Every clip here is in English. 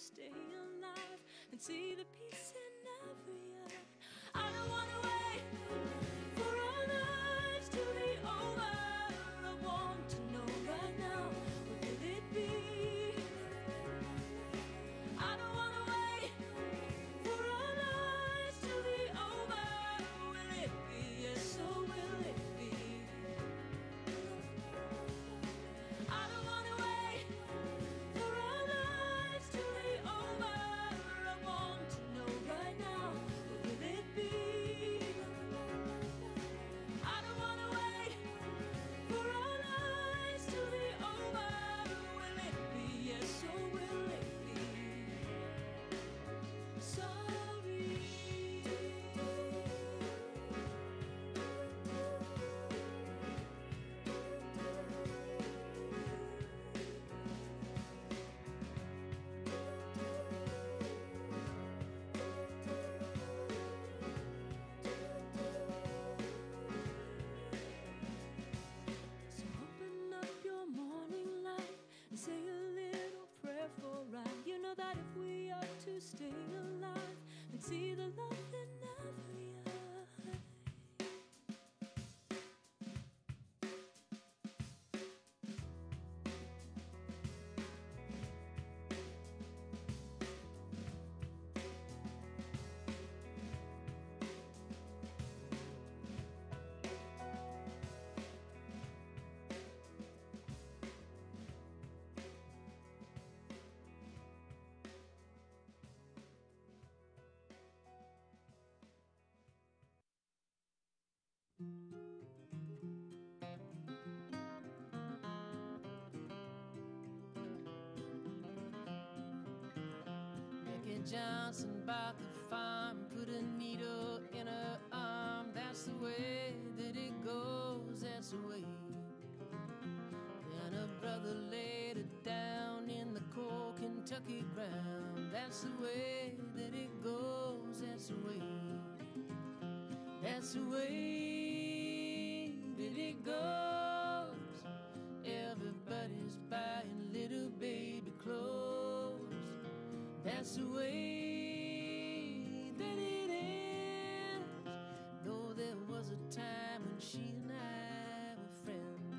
stay alive and see the peace in every eye. I don't wanna wait for our lives to be over. I want to know right now, what will it be? I don't wanna wait for our lives to be over. Will it be yes or will it be? I don't wanna wait for our lives to be over. I want to know right now, what will it be? I don't wanna wait for our lives to be over. Will it be yes or will it be? Sorry. So open up your morning light and say a little prayer for right. You know that if we are to stay alive and see the love in every eye. Mickey Johnson bought the farm, put a needle in her arm. That's the way that it goes, that's the way. Then her brother laid her down in the cold Kentucky ground. That's the way that it goes, that's the way. That's the way that it goes. Everybody's buying little baby clothes. That's the way that it ends. Though there was a time when she and I were friends.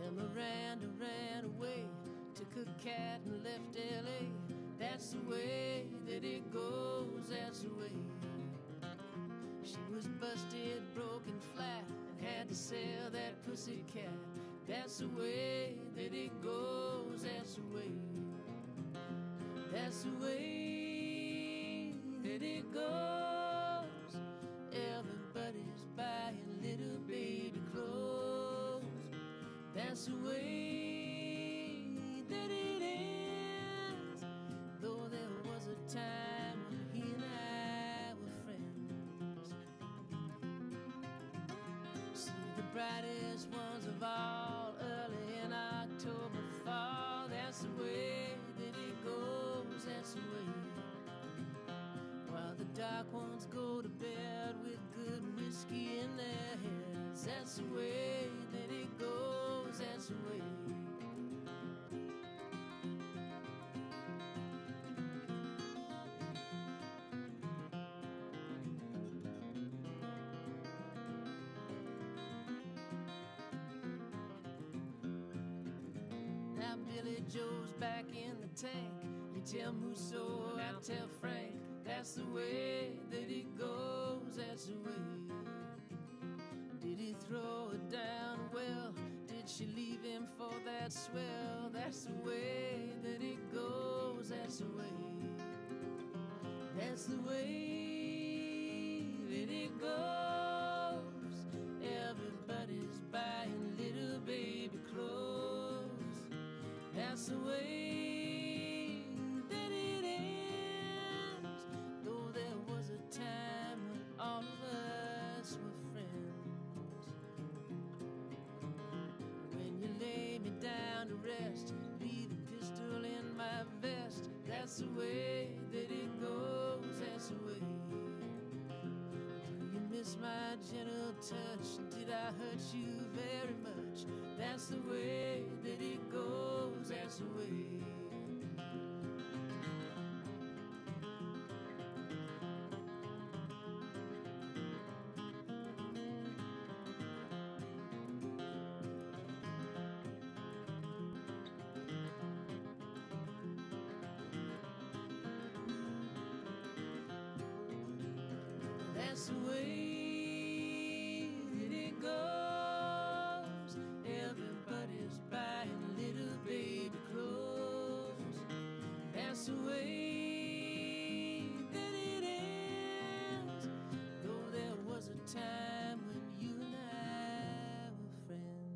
Then Miranda ran away, took her cat and left L.A. That's the way that it goes, that's the way. She was busted, broken flat, and had to sell that pussy cat. That's the way that it goes, that's the way. That's the way that it goes. Everybody's buying little baby clothes. That's the way that it ends. Though there was a time when he and I were friends. See the brightest ones of all early in October fall. That's the way that it goes, that's the way. While the dark ones go to bed with good whiskey in their heads. That's the way that it goes, that's the way. Now Billy Joe's back in the tank. You tell Musso, I tell Frank. That's the way that it goes, that's the way. Did he throw her down? Well, did she leave him for that swell? That's the way that it goes, that's the way. That's the way that it goes. Everybody's buying little baby clothes. That's the way that it ends. Though there was a time when all of us were friends. When you lay me down to rest, leave a pistol in my vest. That's the way that it goes, that's the way. Do you miss my gentle touch? Did I hurt you very much? That's the way that it goes, that's that's the way. That's the way that it goes. Everybody's buying little baby clothes. That's the way that it ends. Though there was a time when you and I were friends.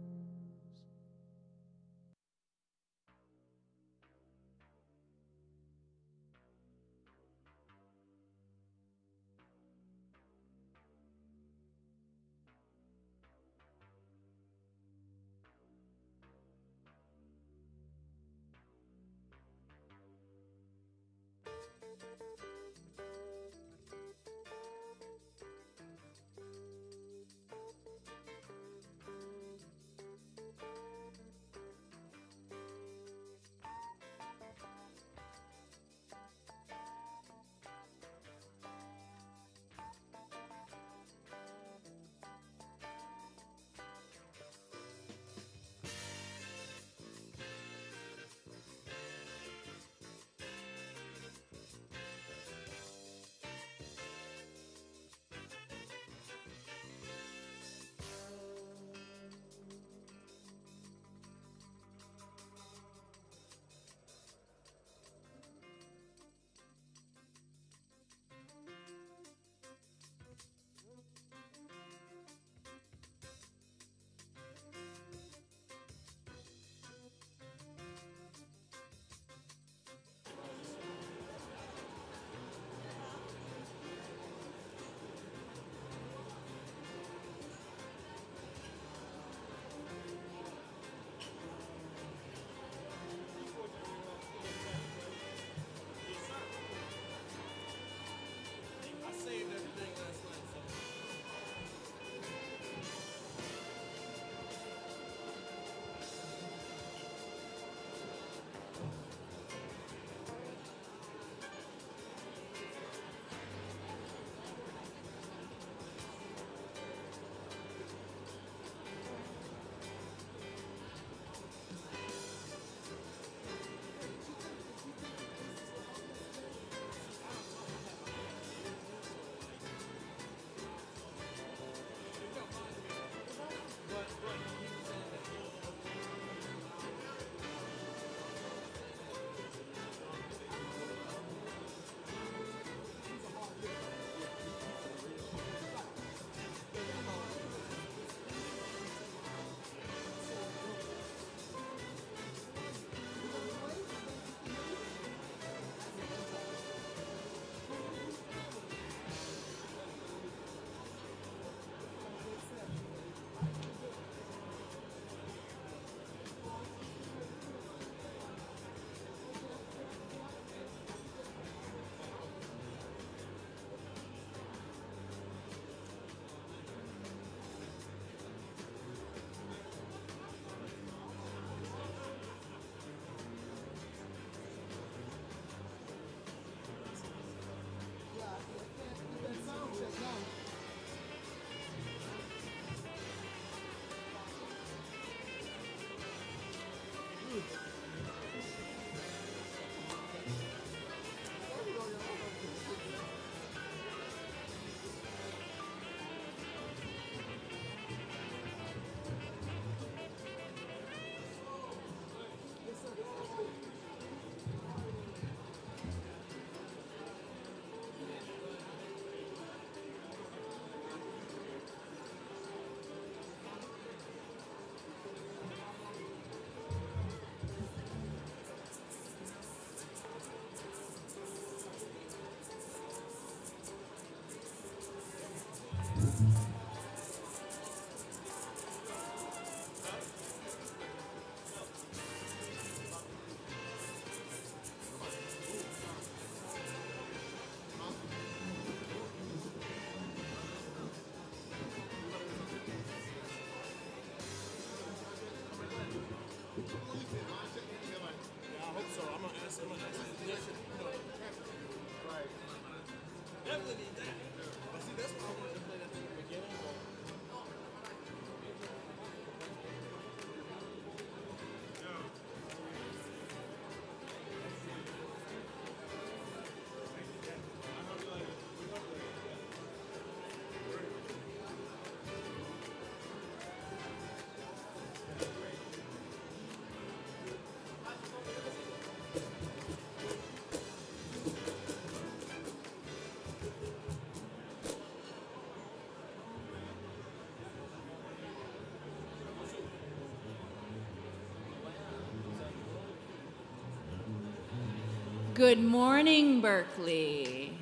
Good morning, Berkeley.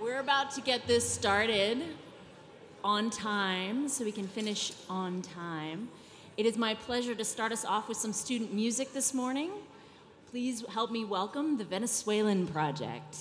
We're about to get this started on time so we can finish on time. It is my pleasure to start us off with some student music this morning. Please help me welcome the Venezuelan Project.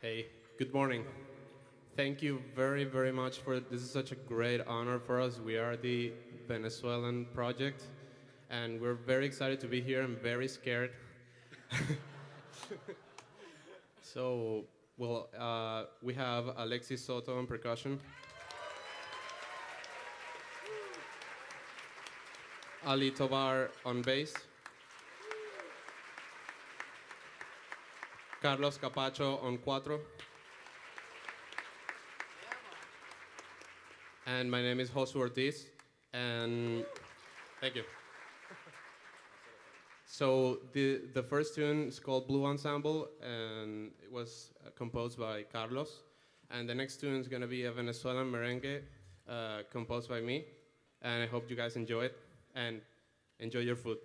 Hey, good morning. Thank you very, very much for this is such a great honor for us. We are the Venezuelan project, and we're very excited to be here and very scared. So, well, we have Alexis Soto on percussion, Ali Tovar on bass, Carlos Capacho on cuatro, and my name is Josu Ortiz, and thank you. So the first tune is called Blue Ensemble, and it was composed by Carlos. And the next tune is gonna be a Venezuelan merengue composed by me. And I hope you guys enjoy it, and enjoy your food.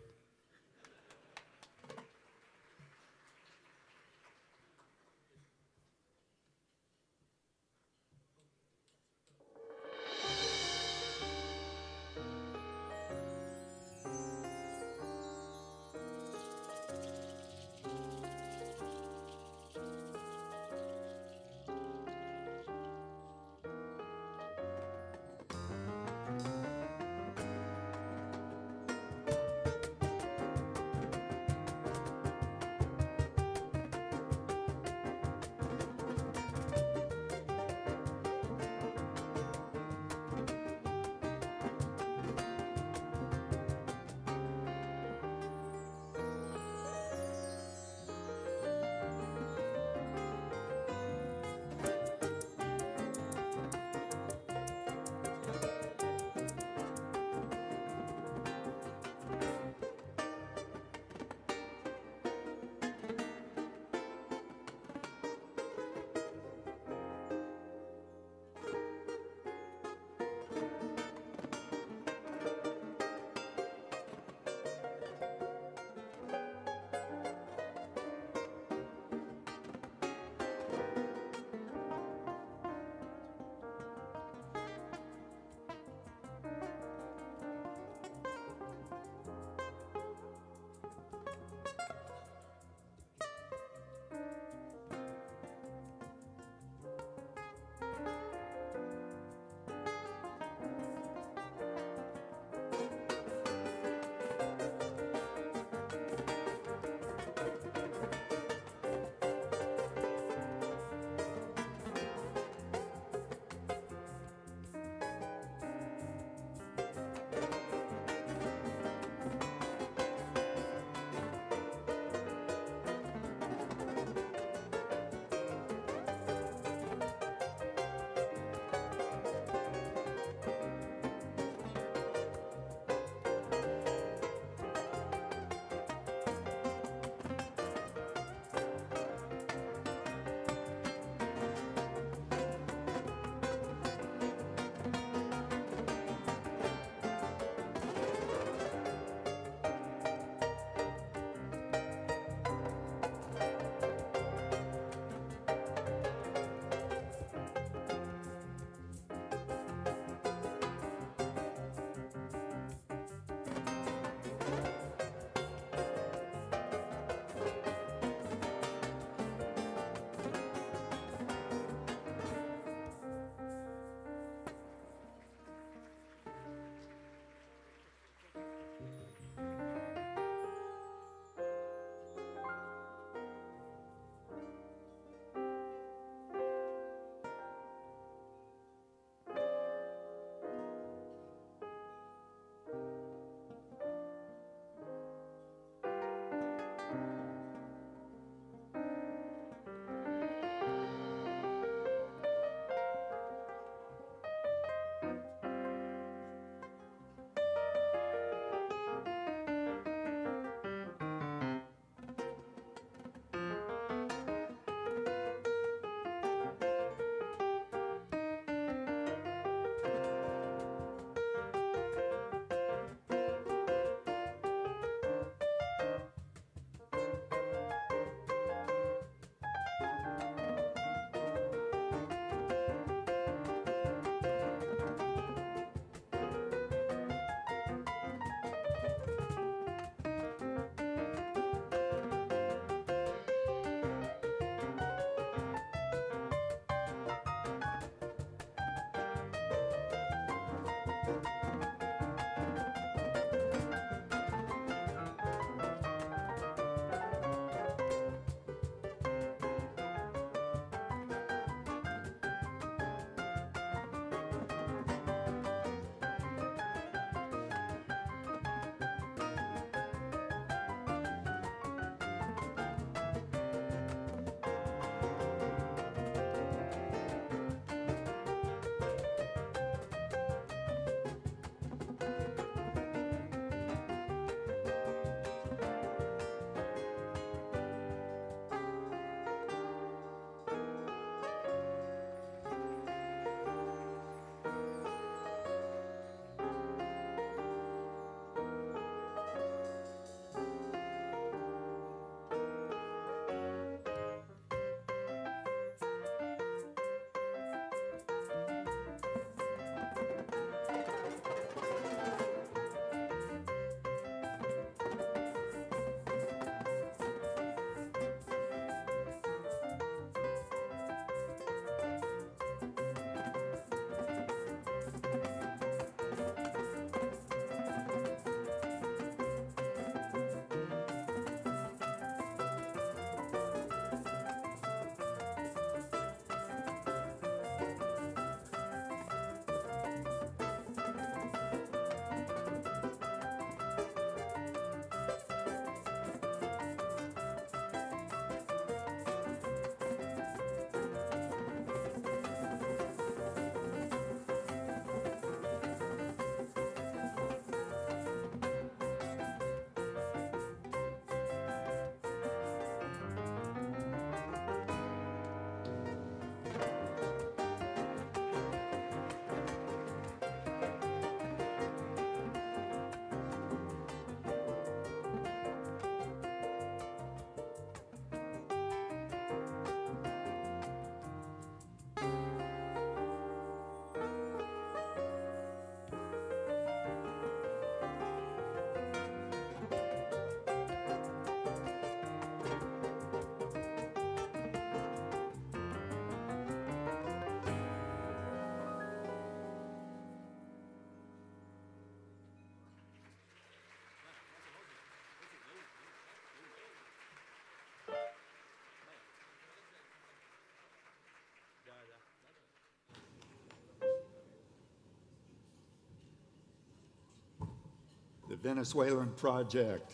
Venezuelan Project.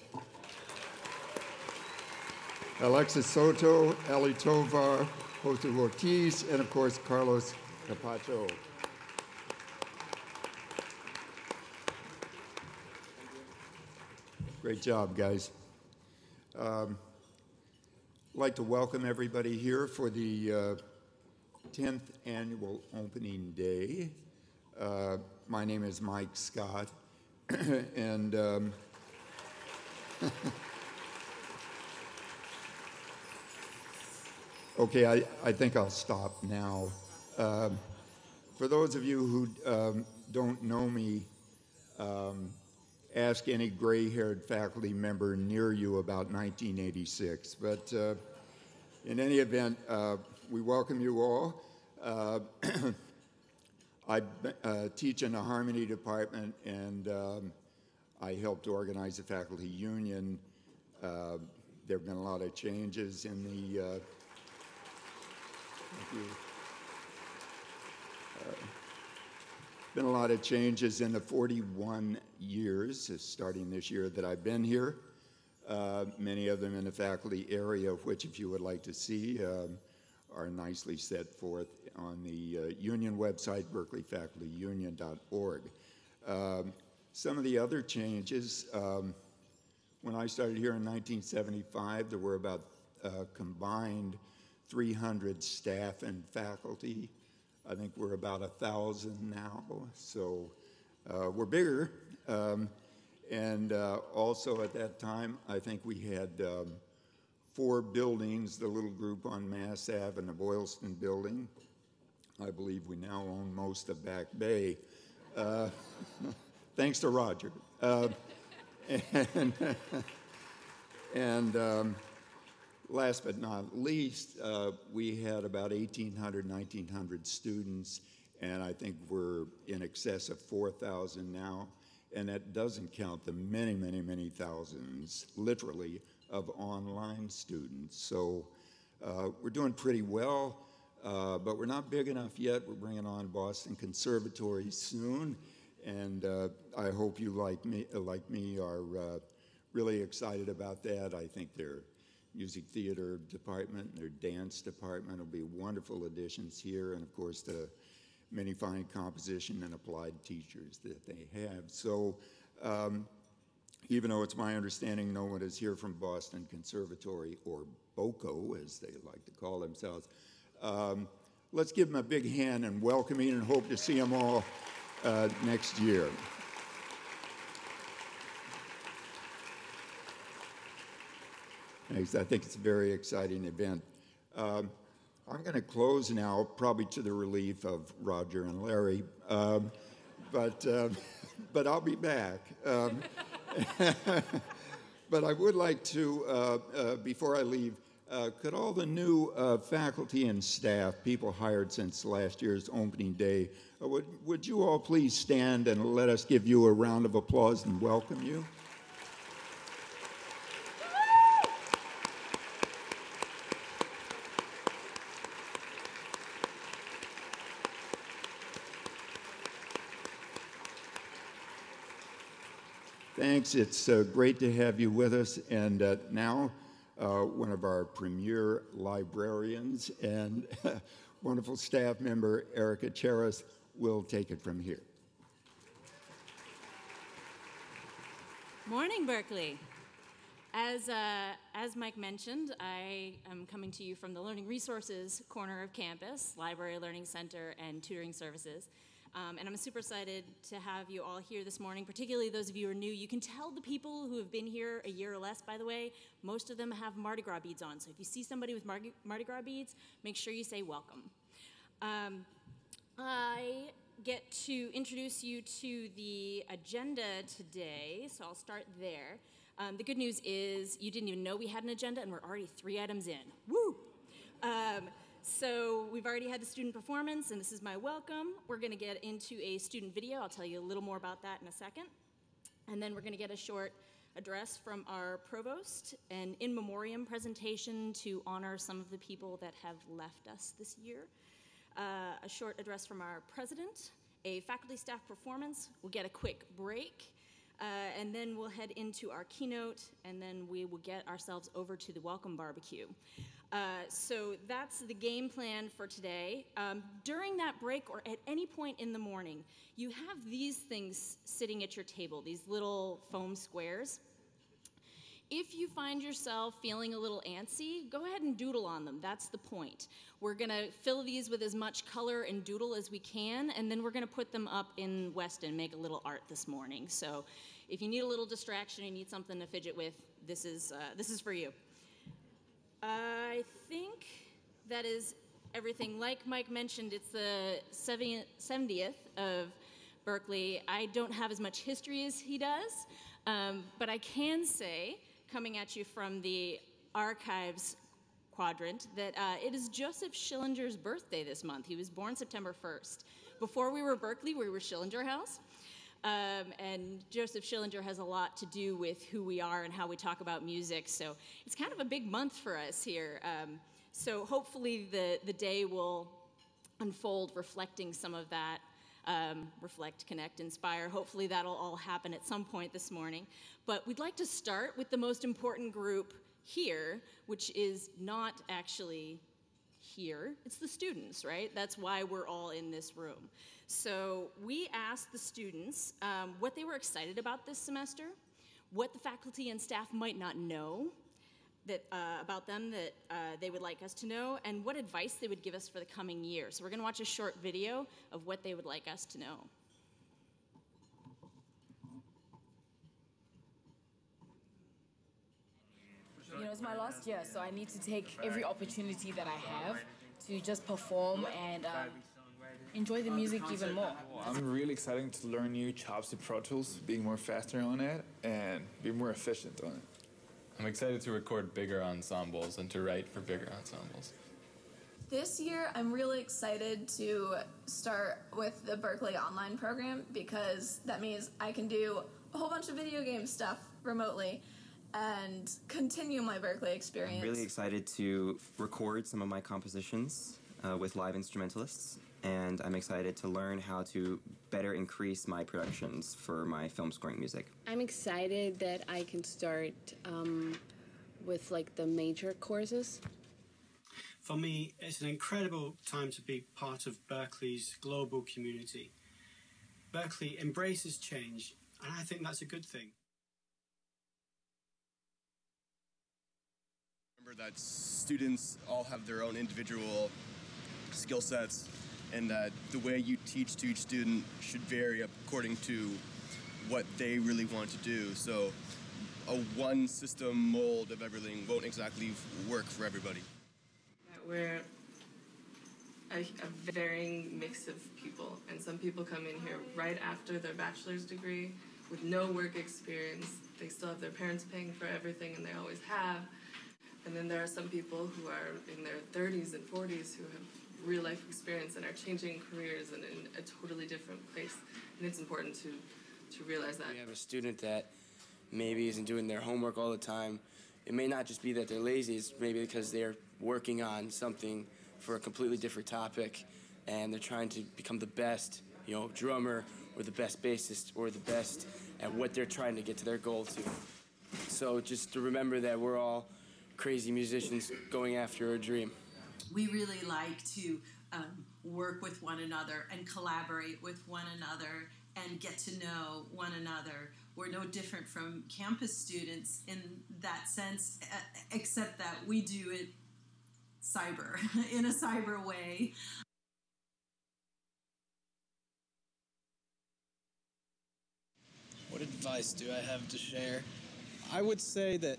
Alexis Soto, Eli Tovar, Jose Ortiz, and of course, Carlos Capacho. Great job, guys. I'd like to welcome everybody here for the 10th annual opening day. My name is Mike Scott, and okay, I think I'll stop now. For those of you who don't know me, ask any gray-haired faculty member near you about 1986. But in any event, we welcome you all. I teach in the Harmony Department, and I helped organize the faculty union. There have been a lot of changes in the thank you. Been a lot of changes in the 41 years, starting this year, that I've been here. Many of them in the faculty area, of which, if you would like to see, are nicely set forth on the union website, berkeleyfacultyunion.org. Some of the other changes, when I started here in 1975, there were about combined 300 staff and faculty. I think we're about 1,000 now, so we're bigger. And also at that time, I think we had 4 buildings, the little group on Mass Ave and the Boylston building. I believe we now own most of Back Bay, thanks to Roger. And last but not least, we had about 1,800, 1,900 students, and I think we're in excess of 4,000 now. And that doesn't count the many, many, many thousands, literally, of online students. So we're doing pretty well, but we're not big enough yet. We're bringing on Boston Conservatory soon, and I hope you, like me, are really excited about that. I think their music theater department and their dance department will be wonderful additions here, and of course the many fine composition and applied teachers that they have. So even though it's my understanding no one is here from Boston Conservatory, or BOCO as they like to call themselves, let's give them a big hand and welcoming, and hope to see them all next year. Thanks. I think it's a very exciting event. I'm going to close now, probably to the relief of Roger and Larry, but I'll be back. But I would like to, before I leave, could all the new faculty and staff, people hired since last year's opening day, would you all please stand and let us give you a round of applause and welcome you? Thanks. It's great to have you with us. And now, one of our premier librarians and wonderful staff member, Erica Cheris, will take it from here. Morning, Berkeley. As Mike mentioned, I am coming to you from the Learning Resources corner of campus, Library Learning Center and Tutoring Services. And I'm super excited to have you all here this morning, particularly those of you who are new. You can tell the people who have been here a year or less, by the way, most of them have Mardi Gras beads on. So if you see somebody with Mardi Gras beads, make sure you say welcome. I get to introduce you to the agenda today, so I'll start there. The good news is you didn't even know we had an agenda, and we're already 3 items in. Woo! So we've already had the student performance, and this is my welcome. We're going to get into a student video. I'll tell you a little more about that in a second. And then we're going to get a short address from our provost, an in memoriam presentation to honor some of the people that have left us this year, a short address from our president, a faculty staff performance. We'll get a quick break. And then we'll head into our keynote, and then we will get ourselves over to the welcome barbecue. So that's the game plan for today. During that break or at any point in the morning, you have these things sitting at your table, these little foam squares. If you find yourself feeling a little antsy, go ahead and doodle on them. That's the point. We're going to fill these with as much color and doodle as we can, and then we're going to put them up in Weston, make a little art this morning. So if you need a little distraction, you need something to fidget with, this is for you. I think that is everything. Like Mike mentioned, it's the 70th of Berkeley. I don't have as much history as he does, but I can say, coming at you from the archives quadrant, that it is Joseph Schillinger's birthday this month. He was born September 1st. Before we were Berkeley, we were Schillinger House. And Joseph Schillinger has a lot to do with who we are and how we talk about music. So it's kind of a big month for us here. So hopefully the day will unfold reflecting some of that. Reflect, connect, inspire. Hopefully that'll all happen at some point this morning. But we'd like to start with the most important group here, which is not actually here. It's the students, right? That's why we're all in this room. So we asked the students what they were excited about this semester, what the faculty and staff might not know about them that they would like us to know, and what advice they would give us for the coming year. So we're going to watch a short video of what they would like us to know. You know, it's my last year, so I need to take every opportunity that I have to just perform and enjoy the music even more. I'm really excited to learn new chops in Pro Tools, being more faster on it, and be more efficient on it. I'm excited to record bigger ensembles and to write for bigger ensembles. This year, I'm really excited to start with the Berkeley Online program because that means I can do a whole bunch of video game stuff remotely and continue my Berkeley experience. I'm really excited to record some of my compositions with live instrumentalists, and I'm excited to learn how to better increase my productions for my film scoring music. I'm excited that I can start with like the major courses. For me, it's an incredible time to be part of Berkeley's global community. Berkeley embraces change, and I think that's a good thing. Remember that students all have their own individual skill sets, and that the way you teach to each student should vary according to what they really want to do. So a one system mold of everything won't exactly work for everybody. We're a varying mix of people, and some people come in here right after their bachelor's degree with no work experience. They still have their parents paying for everything, and they always have. And then there are some people who are in their 30s and 40s who have real life experience and are changing careers and in a totally different place. And it's important to realize that. We have a student that maybe isn't doing their homework all the time. It may not just be that they're lazy, it's maybe because they're working on something for a completely different topic and they're trying to become the best, drummer or the best bassist or the best at what they're trying to get to their goal to. So just to remember that we're all crazy musicians going after a dream. We really like to work with one another and collaborate with one another and get to know one another. We're no different from campus students in that sense, except that we do it cyber, in a cyber way. What advice do I have to share? I would say that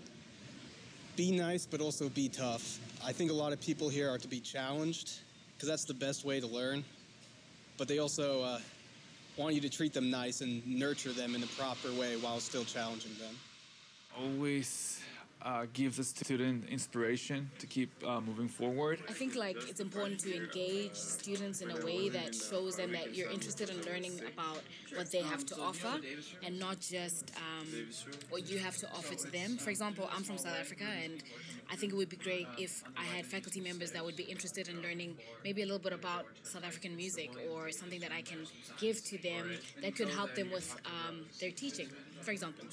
be nice, but also be tough. I think a lot of people here are to be challenged, because that's the best way to learn. But they also want you to treat them nice and nurture them in the proper way while still challenging them. Always gives the student inspiration to keep moving forward. I think like it's important to engage students in a way that shows them that you're interested in learning about what they have to offer and not just what you have to offer to them. For example, I'm from South Africa, and I think it would be great if I had faculty members that would be interested in learning maybe a little bit about South African music or something that I can give to them that could help them with their teaching, for example.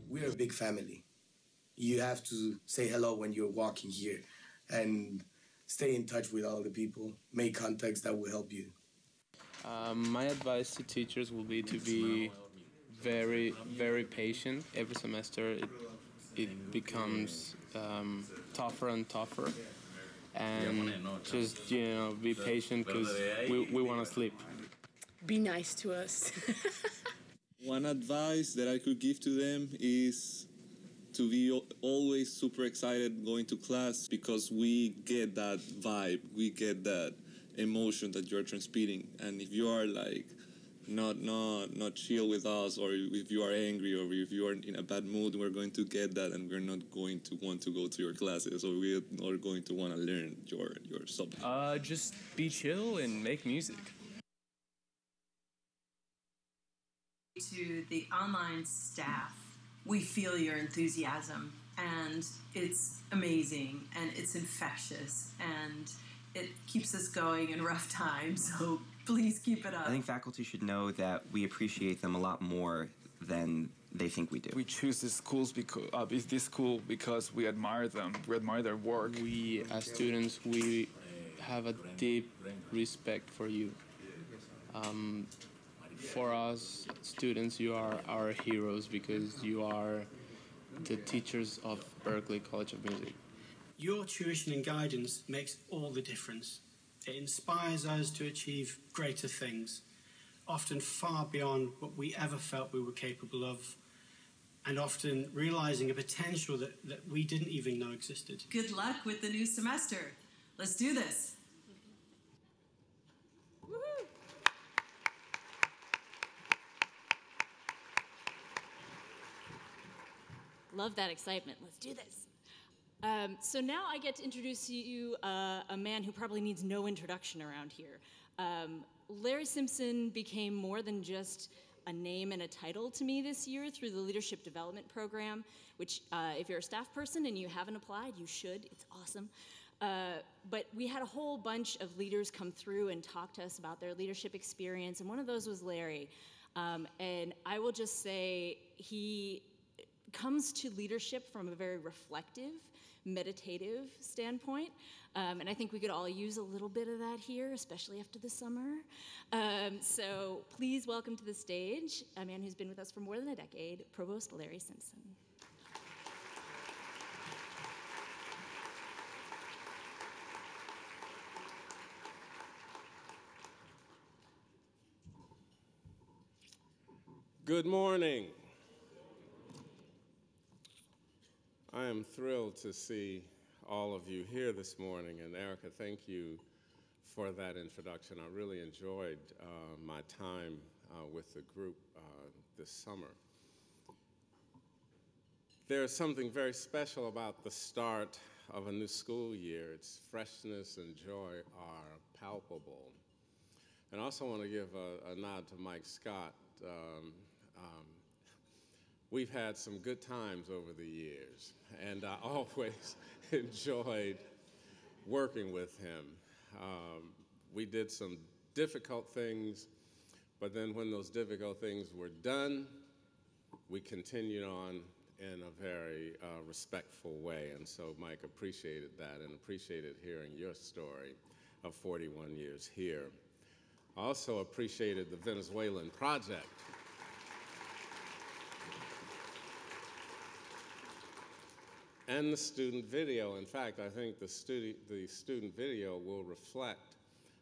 We're a big family. You have to say hello when you're walking here and stay in touch with all the people, make contacts that will help you. My advice to teachers will be to be very, very patient. Every semester it becomes tougher and tougher. And just, be patient because we want to sleep. Be nice to us. One advice that I could give to them is to be always super excited going to class, because we get that vibe, we get that emotion that you're transmitting. And if you are like not chill with us, or if you are angry, or if you are in a bad mood, we're going to get that, and we're not going to want to go to your classes, or we're not going to want to learn your subject. Just be chill and make music. To the online staff, we feel your enthusiasm, and it's amazing, and it's infectious, and it keeps us going in rough times, so please keep it up. I think faculty should know that we appreciate them a lot more than they think we do. We choose this school because we admire them. We admire their work. We, as students, we have a deep respect for you. For us students, you are our heroes because you are the teachers of Berklee College of Music. Your tuition and guidance makes all the difference. It inspires us to achieve greater things, often far beyond what we ever felt we were capable of, and often realizing a potential that we didn't even know existed. Good luck with the new semester. Let's do this. Love that excitement. Let's do this. So now I get to introduce you a man who probably needs no introduction around here. Larry Simpson became more than just a name and a title to me this year through the Leadership Development Program, which if you're a staff person and you haven't applied, you should. It's awesome. But we had a whole bunch of leaders come through and talk to us about their leadership experience, and one of those was Larry. And I will just say he comes to leadership from a very reflective, meditative standpoint, and I think we could all use a little bit of that here, especially after the summer. So please welcome to the stage a man who's been with us for more than a decade, Provost Larry Simpson. Good morning. I am thrilled to see all of you here this morning, and Erica, thank you for that introduction. I really enjoyed my time with the group this summer. There's something very special about the start of a new school year. Its freshness and joy are palpable. And I also want to give a nod to Mike Scott. We've had some good times over the years, and I always enjoyed working with him. We did some difficult things, but then when those difficult things were done, we continued on in a very respectful way. And so Mike appreciated that and appreciated hearing your story of 41 years here. I also appreciated the Venezuelan project. And the student video. In fact, I think the student video will reflect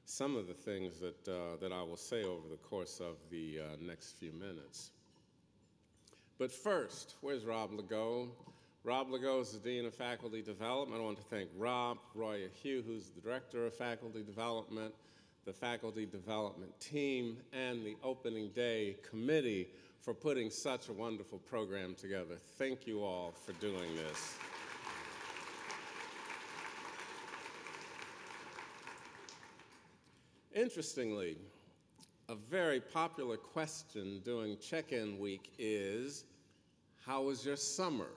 some of the things that I will say over the course of the next few minutes. But first, where's Rob Legault? Rob Legault is the Dean of Faculty Development. I want to thank Rob, Roya Hugh, who's the Director of Faculty Development, the Faculty Development team, and the Opening Day Committee for putting such a wonderful program together. Thank you all for doing this. Interestingly, a very popular question during check-in week is, how was your summer?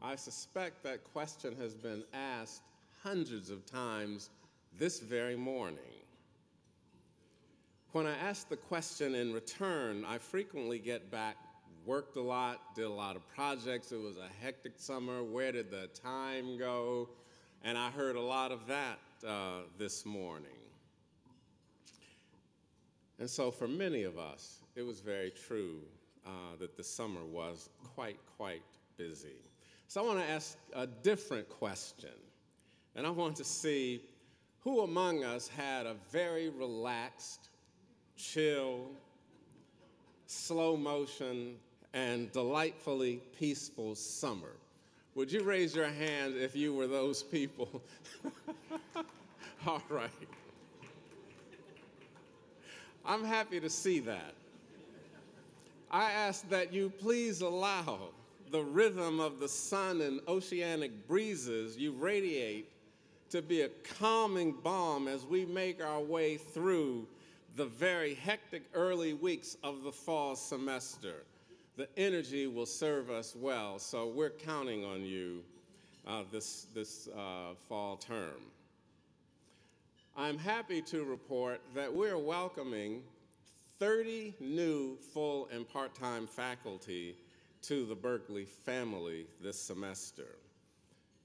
I suspect that question has been asked hundreds of times this very morning. When I ask the question in return, I frequently get back, worked a lot, did a lot of projects, it was a hectic summer, where did the time go? And I heard a lot of that this morning. And so for many of us, it was very true that the summer was quite busy. So I want to ask a different question, and I want to see who among us had a very relaxed, chill, slow motion, and delightfully peaceful summer. Would you raise your hand if you were those people? All right. I'm happy to see that. I ask that you please allow the rhythm of the sun and oceanic breezes you radiate to be a calming balm as we make our way through the very hectic early weeks of the fall semester. The energy will serve us well, so we're counting on you this fall term. I'm happy to report that we're welcoming 30 new full and part-time faculty to the Berkeley family this semester.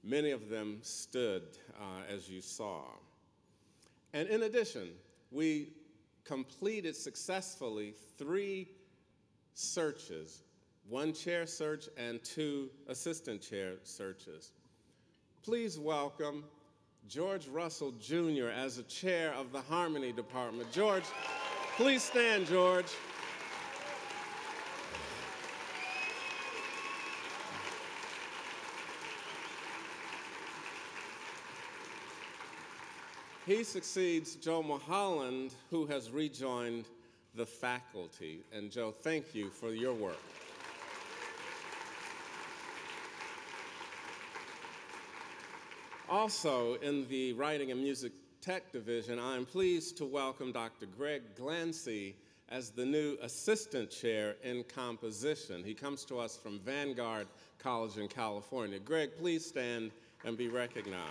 Many of them stood, as you saw. And in addition, we completed successfully 3 searches, 1 chair search and 2 assistant chair searches. Please welcome George Russell Jr. as the chair of the Harmony Department. George, please stand, George. He succeeds Joe Mulholland, who has rejoined the faculty. And Joe, thank you for your work. Also, in the Writing and Music Tech Division, I am pleased to welcome Dr. Greg Glancy as the new Assistant Chair in Composition. He comes to us from Vanguard College in California. Greg, please stand and be recognized.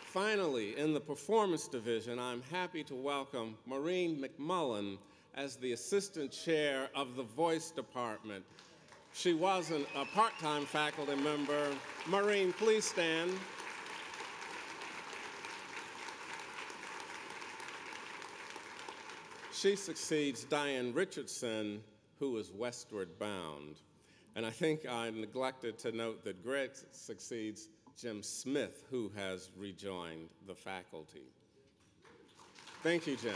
Finally, in the Performance Division, I'm happy to welcome Maureen McMullen as the Assistant Chair of the Voice Department. She was a part-time faculty member. Maureen, please stand. She succeeds Diane Richardson, who is westward bound. And I think I neglected to note that Greg succeeds Jim Smith, who has rejoined the faculty. Thank you, Jim.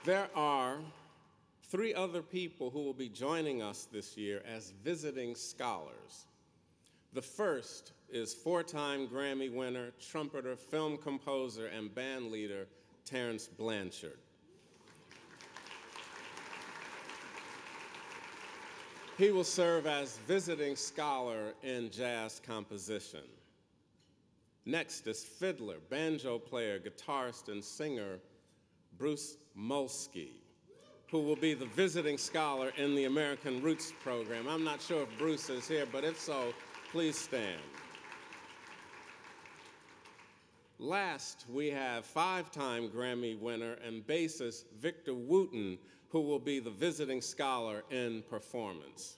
There are 3 other people who will be joining us this year as visiting scholars. The first is 4-time Grammy winner, trumpeter, film composer, and band leader Terrence Blanchard. He will serve as visiting scholar in jazz composition. Next is fiddler, banjo player, guitarist, and singer Bruce Molsky, who will be the visiting scholar in the American Roots program. I'm not sure if Bruce is here, but if so, please stand. Last, we have 5-time Grammy winner and bassist Victor Wooten, who will be the visiting scholar in performance.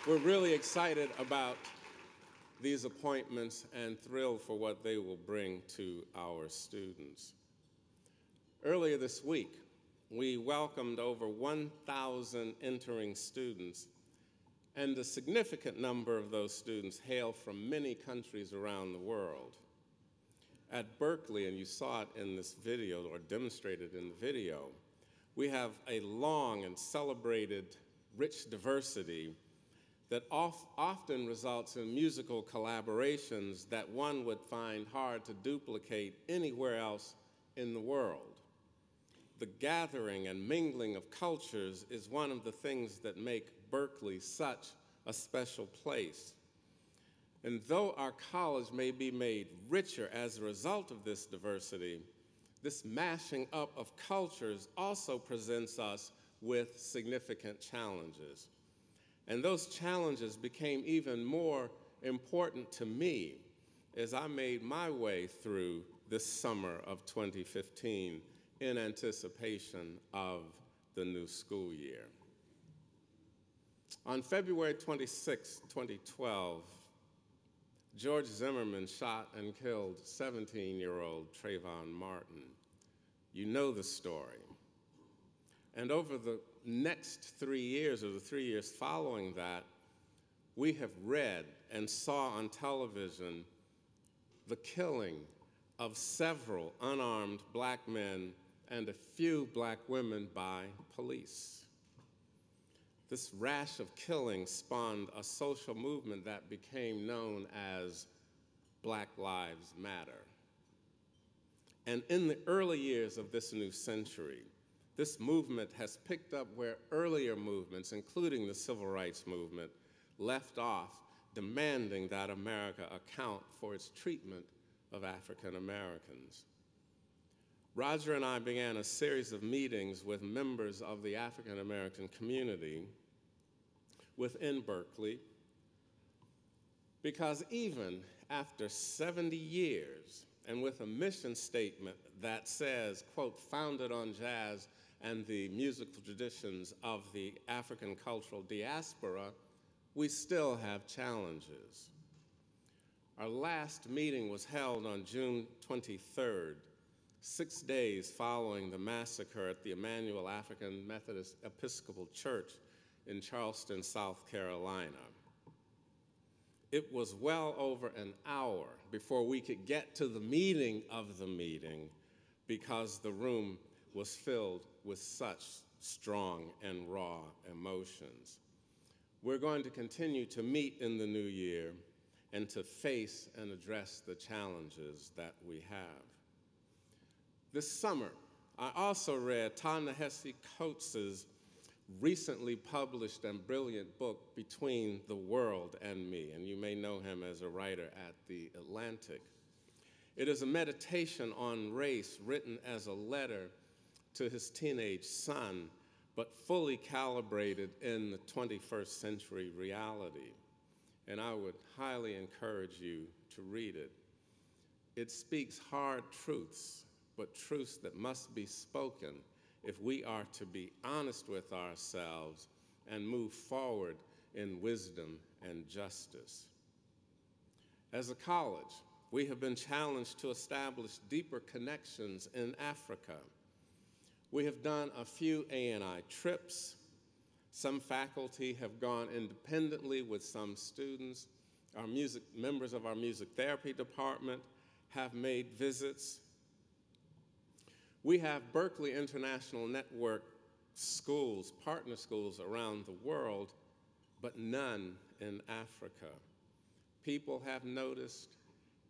We're really excited about these appointments and thrilled for what they will bring to our students. Earlier this week, we welcomed over 1,000 entering students, and a significant number of those students hail from many countries around the world. At Berkeley, and you saw it in this video, or demonstrated in the video, we have a long and celebrated rich diversity that often results in musical collaborations that one would find hard to duplicate anywhere else in the world. the gathering and mingling of cultures is one of the things that make Berkeley such a special place. And though our college may be made richer as a result of this diversity, this mashing up of cultures also presents us with significant challenges. And those challenges became even more important to me as I made my way through this summer of 2015 in anticipation of the new school year. On February 26, 2012, George Zimmerman shot and killed 17-year-old Trayvon Martin. You know the story. And over the next 3 years, or the 3 years following that, we have read and saw on television the killing of several unarmed black men and a few black women by police. This rash of killing spawned a social movement that became known as Black Lives Matter. And in the early years of this new century, this movement has picked up where earlier movements, including the Civil Rights Movement, left off, demanding that America account for its treatment of African Americans. Roger and I began a series of meetings with members of the African American community within Berkeley, because even after 70 years and with a mission statement that says, quote, founded on jazz and the musical traditions of the African cultural diaspora, we still have challenges. Our last meeting was held on June 23rd, 6 days following the massacre at the Emmanuel African Methodist Episcopal Church in Charleston, South Carolina. It was well over an hour before we could get to the meeting of the meeting because the room was filled with such strong and raw emotions. We're going to continue to meet in the new year and to face and address the challenges that we have. This summer, I also read Ta-Nehisi Coates's recently published and brilliant book, Between the World and Me, and you may know him as a writer at The Atlantic. It is a meditation on race written as a letter to his teenage son, but fully calibrated in the 21st century reality. And I would highly encourage you to read it. It speaks hard truths, but truths that must be spoken if we are to be honest with ourselves and move forward in wisdom and justice. As a college, we have been challenged to establish deeper connections in Africa. We have done a few A&I trips. Some faculty have gone independently with some students. Members of our music therapy department have made visits. We have Berkeley International Network schools, partner schools around the world, but none in Africa. People have noticed,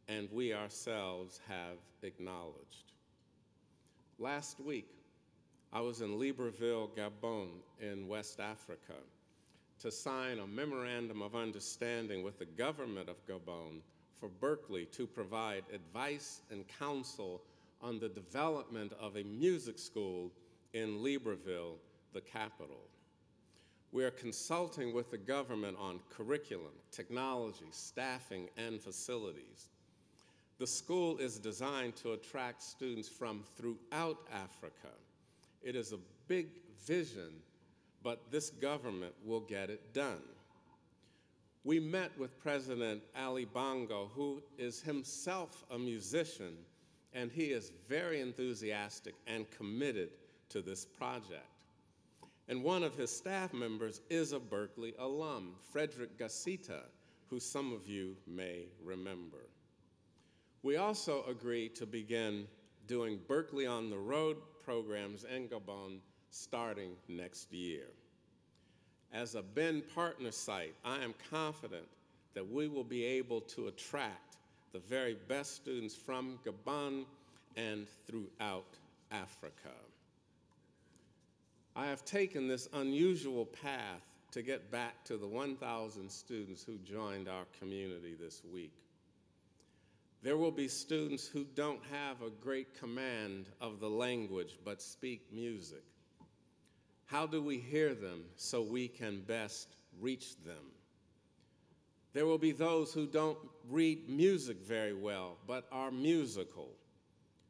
and we ourselves have acknowledged. Last week, I was in Libreville, Gabon, in West Africa, to sign a memorandum of understanding with the government of Gabon for Berkeley to provide advice and counsel on the development of a music school in Libreville, the capital. We are consulting with the government on curriculum, technology, staffing, and facilities. The school is designed to attract students from throughout Africa. It is a big vision, but this government will get it done. We met with President Ali Bongo, who is himself a musician, and he is very enthusiastic and committed to this project. And one of his staff members is a Berkeley alum, Frederick Gasita, who some of you may remember. We also agreed to begin doing Berkeley on the Road programs in Gabon starting next year. As a BEN partner site, I am confident that we will be able to attract the very best students from Gabon and throughout Africa. I have taken this unusual path to get back to the 1,000 students who joined our community this week. There will be students who don't have a great command of the language but speak music. How do we hear them so we can best reach them? There will be those who don't read music very well but are musical.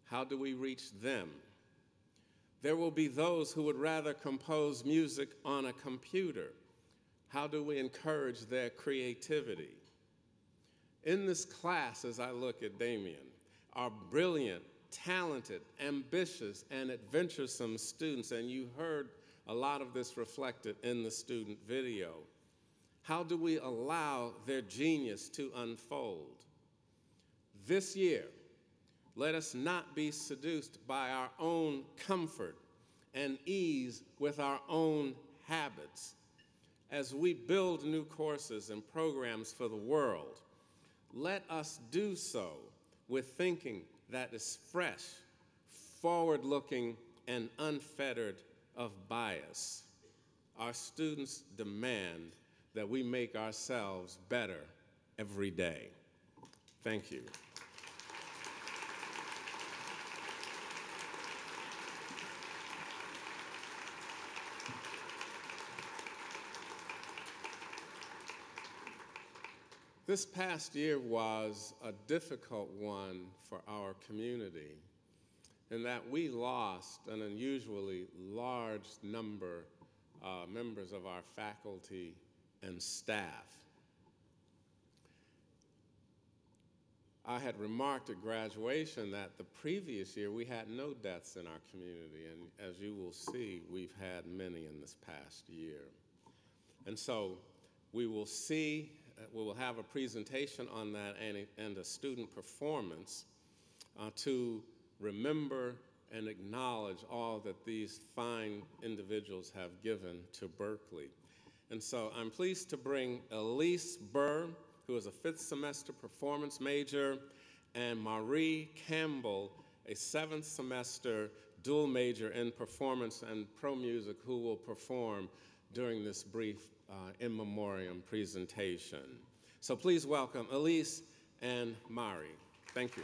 How do we reach them? There will be those who would rather compose music on a computer. How do we encourage their creativity? In this class, as I look at Damien, are brilliant, talented, ambitious, and adventuresome students, and you heard a lot of this reflected in the student video. How do we allow their genius to unfold? This year, let us not be seduced by our own comfort and ease with our own habits. As we build new courses and programs for the world, let us do so with thinking that is fresh, forward-looking, and unfettered of bias. Our students demand that we make ourselves better every day. Thank you. This past year was a difficult one for our community in that we lost an unusually large number members of our faculty and staff. I had remarked at graduation that the previous year we had no deaths in our community, and as you will see, we've had many in this past year. And so we will have a presentation on that and a student performance to remember and acknowledge all that these fine individuals have given to Berkeley. And so I'm pleased to bring Elise Burr, who is a 5th semester performance major, and Marie Campbell, a 7th semester dual major in performance and pro music, who will perform during this brief in memoriam presentation. So please welcome Elise and Mari. Thank you.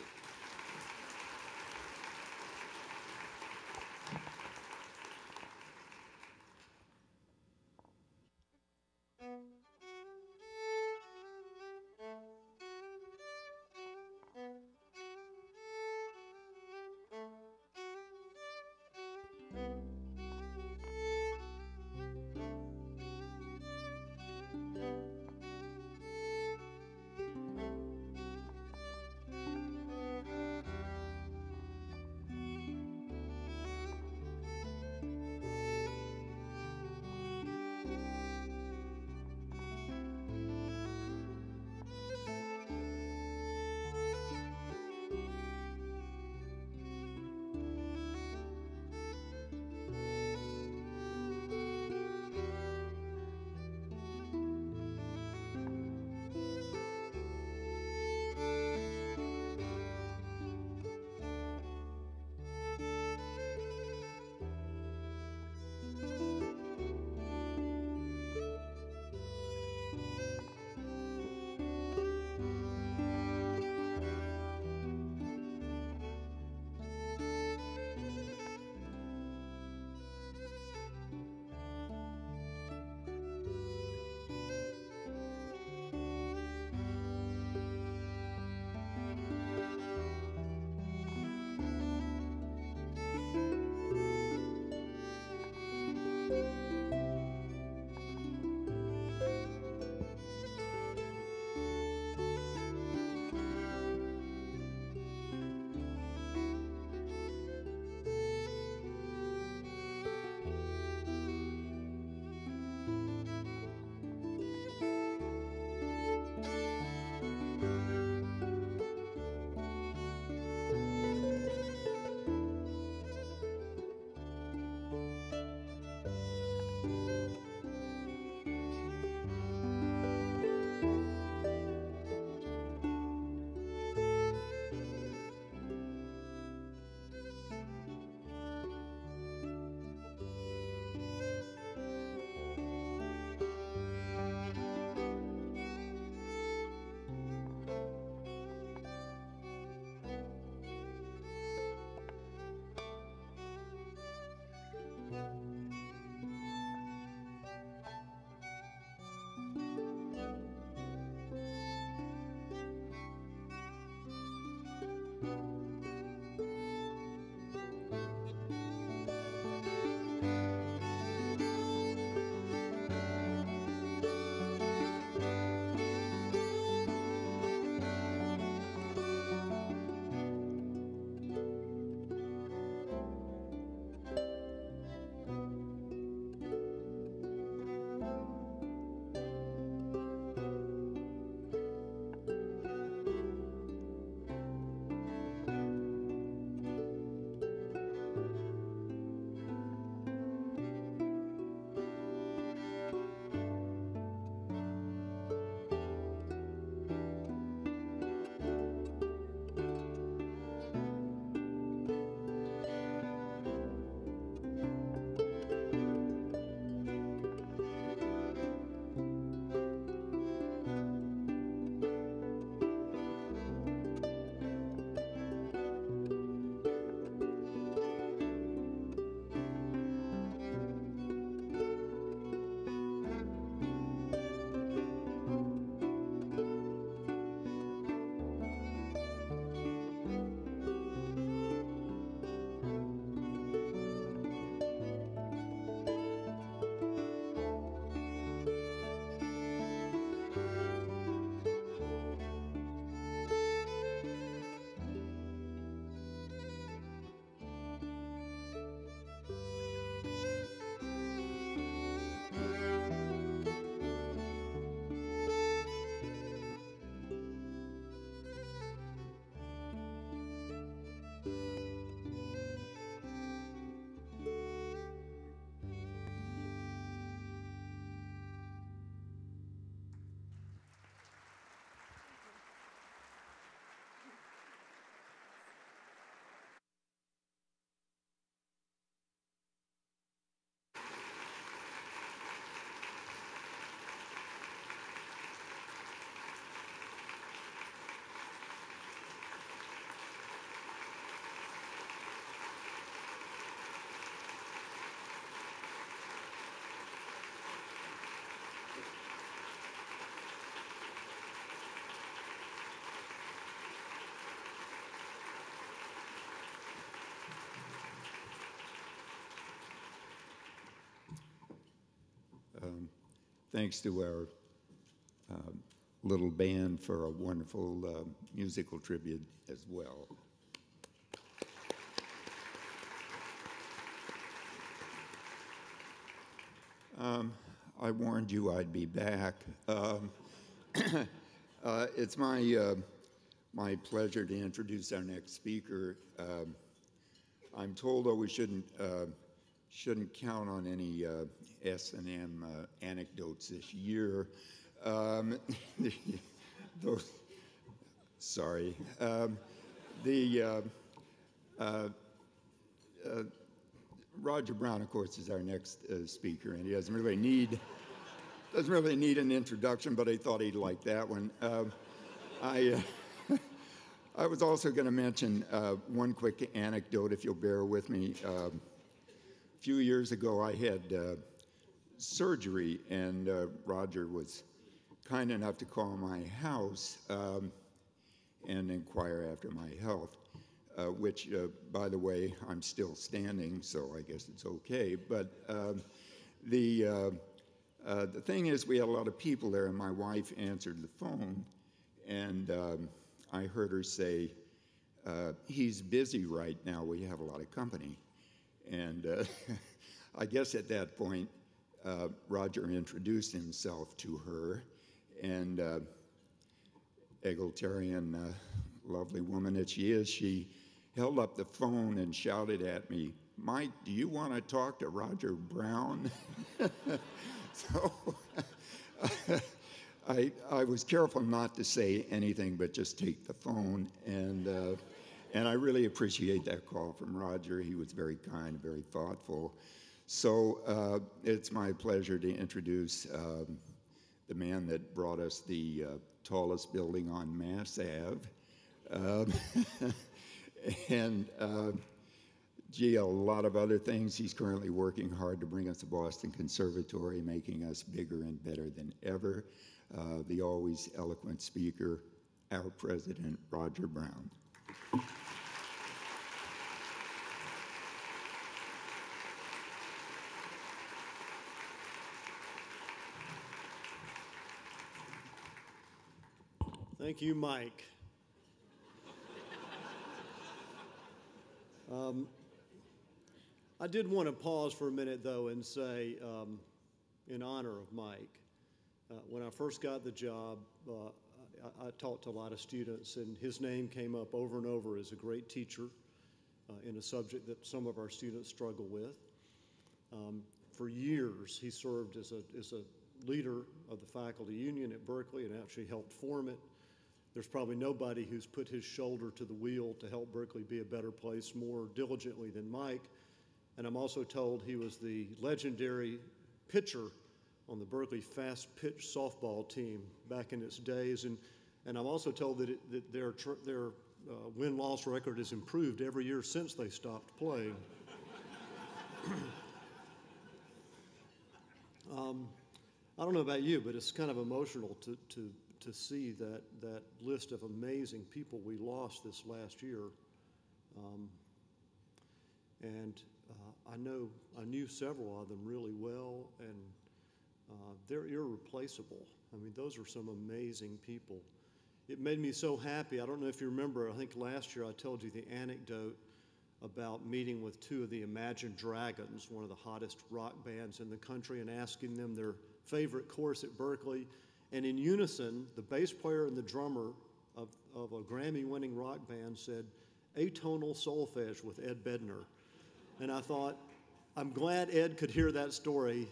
thanks to our little band for a wonderful musical tribute as well. I warned you I'd be back. It's my pleasure to introduce our next speaker. I'm told, though, we shouldn't count on any S&M anecdotes this year. Sorry. Roger Brown, of course, is our next speaker, and he doesn't really need an introduction, but I thought he'd like that one. I was also going to mention one quick anecdote, if you'll bear with me. A few years ago, I had surgery, and Roger was kind enough to call my house and inquire after my health, which, by the way, I'm still standing, so I guess it's okay. But the thing is, we had a lot of people there, and my wife answered the phone, and I heard her say, he's busy right now, we have a lot of company. And I guess at that point, Roger introduced himself to her, and egalitarian, lovely woman that she is, she held up the phone and shouted at me, "Mike, do you want to talk to Roger Brown?" So I was careful not to say anything but just take the phone, and I really appreciate that call from Roger. He was very kind, very thoughtful. So it's my pleasure to introduce the man that brought us the tallest building on Mass Ave, and gee, a lot of other things. He's currently working hard to bring us the Boston Conservatory, making us bigger and better than ever. The always eloquent speaker, our president, Roger Brown. Thank you, Mike. I did want to pause for a minute, though, and say, in honor of Mike, when I first got the job, I talked to a lot of students, and his name came up over and over as a great teacher in a subject that some of our students struggle with. For years, he served as a leader of the faculty union at Berkeley and actually helped form it. There's probably nobody who's put his shoulder to the wheel to help Berkeley be a better place more diligently than Mike. And I'm also told he was the legendary pitcher on the Berkeley fast pitch softball team back in its days. And I'm also told that their win-loss record has improved every year since they stopped playing. I don't know about you, but it's kind of emotional to see that list of amazing people we lost this last year. I knew several of them really well, and they're irreplaceable. I mean, those are some amazing people. It made me so happy. I don't know if you remember, I think last year I told you the anecdote about meeting with two of the Imagine Dragons, one of the hottest rock bands in the country, and asking them their favorite course at Berkeley. And in unison, the bass player and the drummer of a Grammy-winning rock band said, "Atonal solfege with Ed Bednar." And I thought, I'm glad Ed could hear that story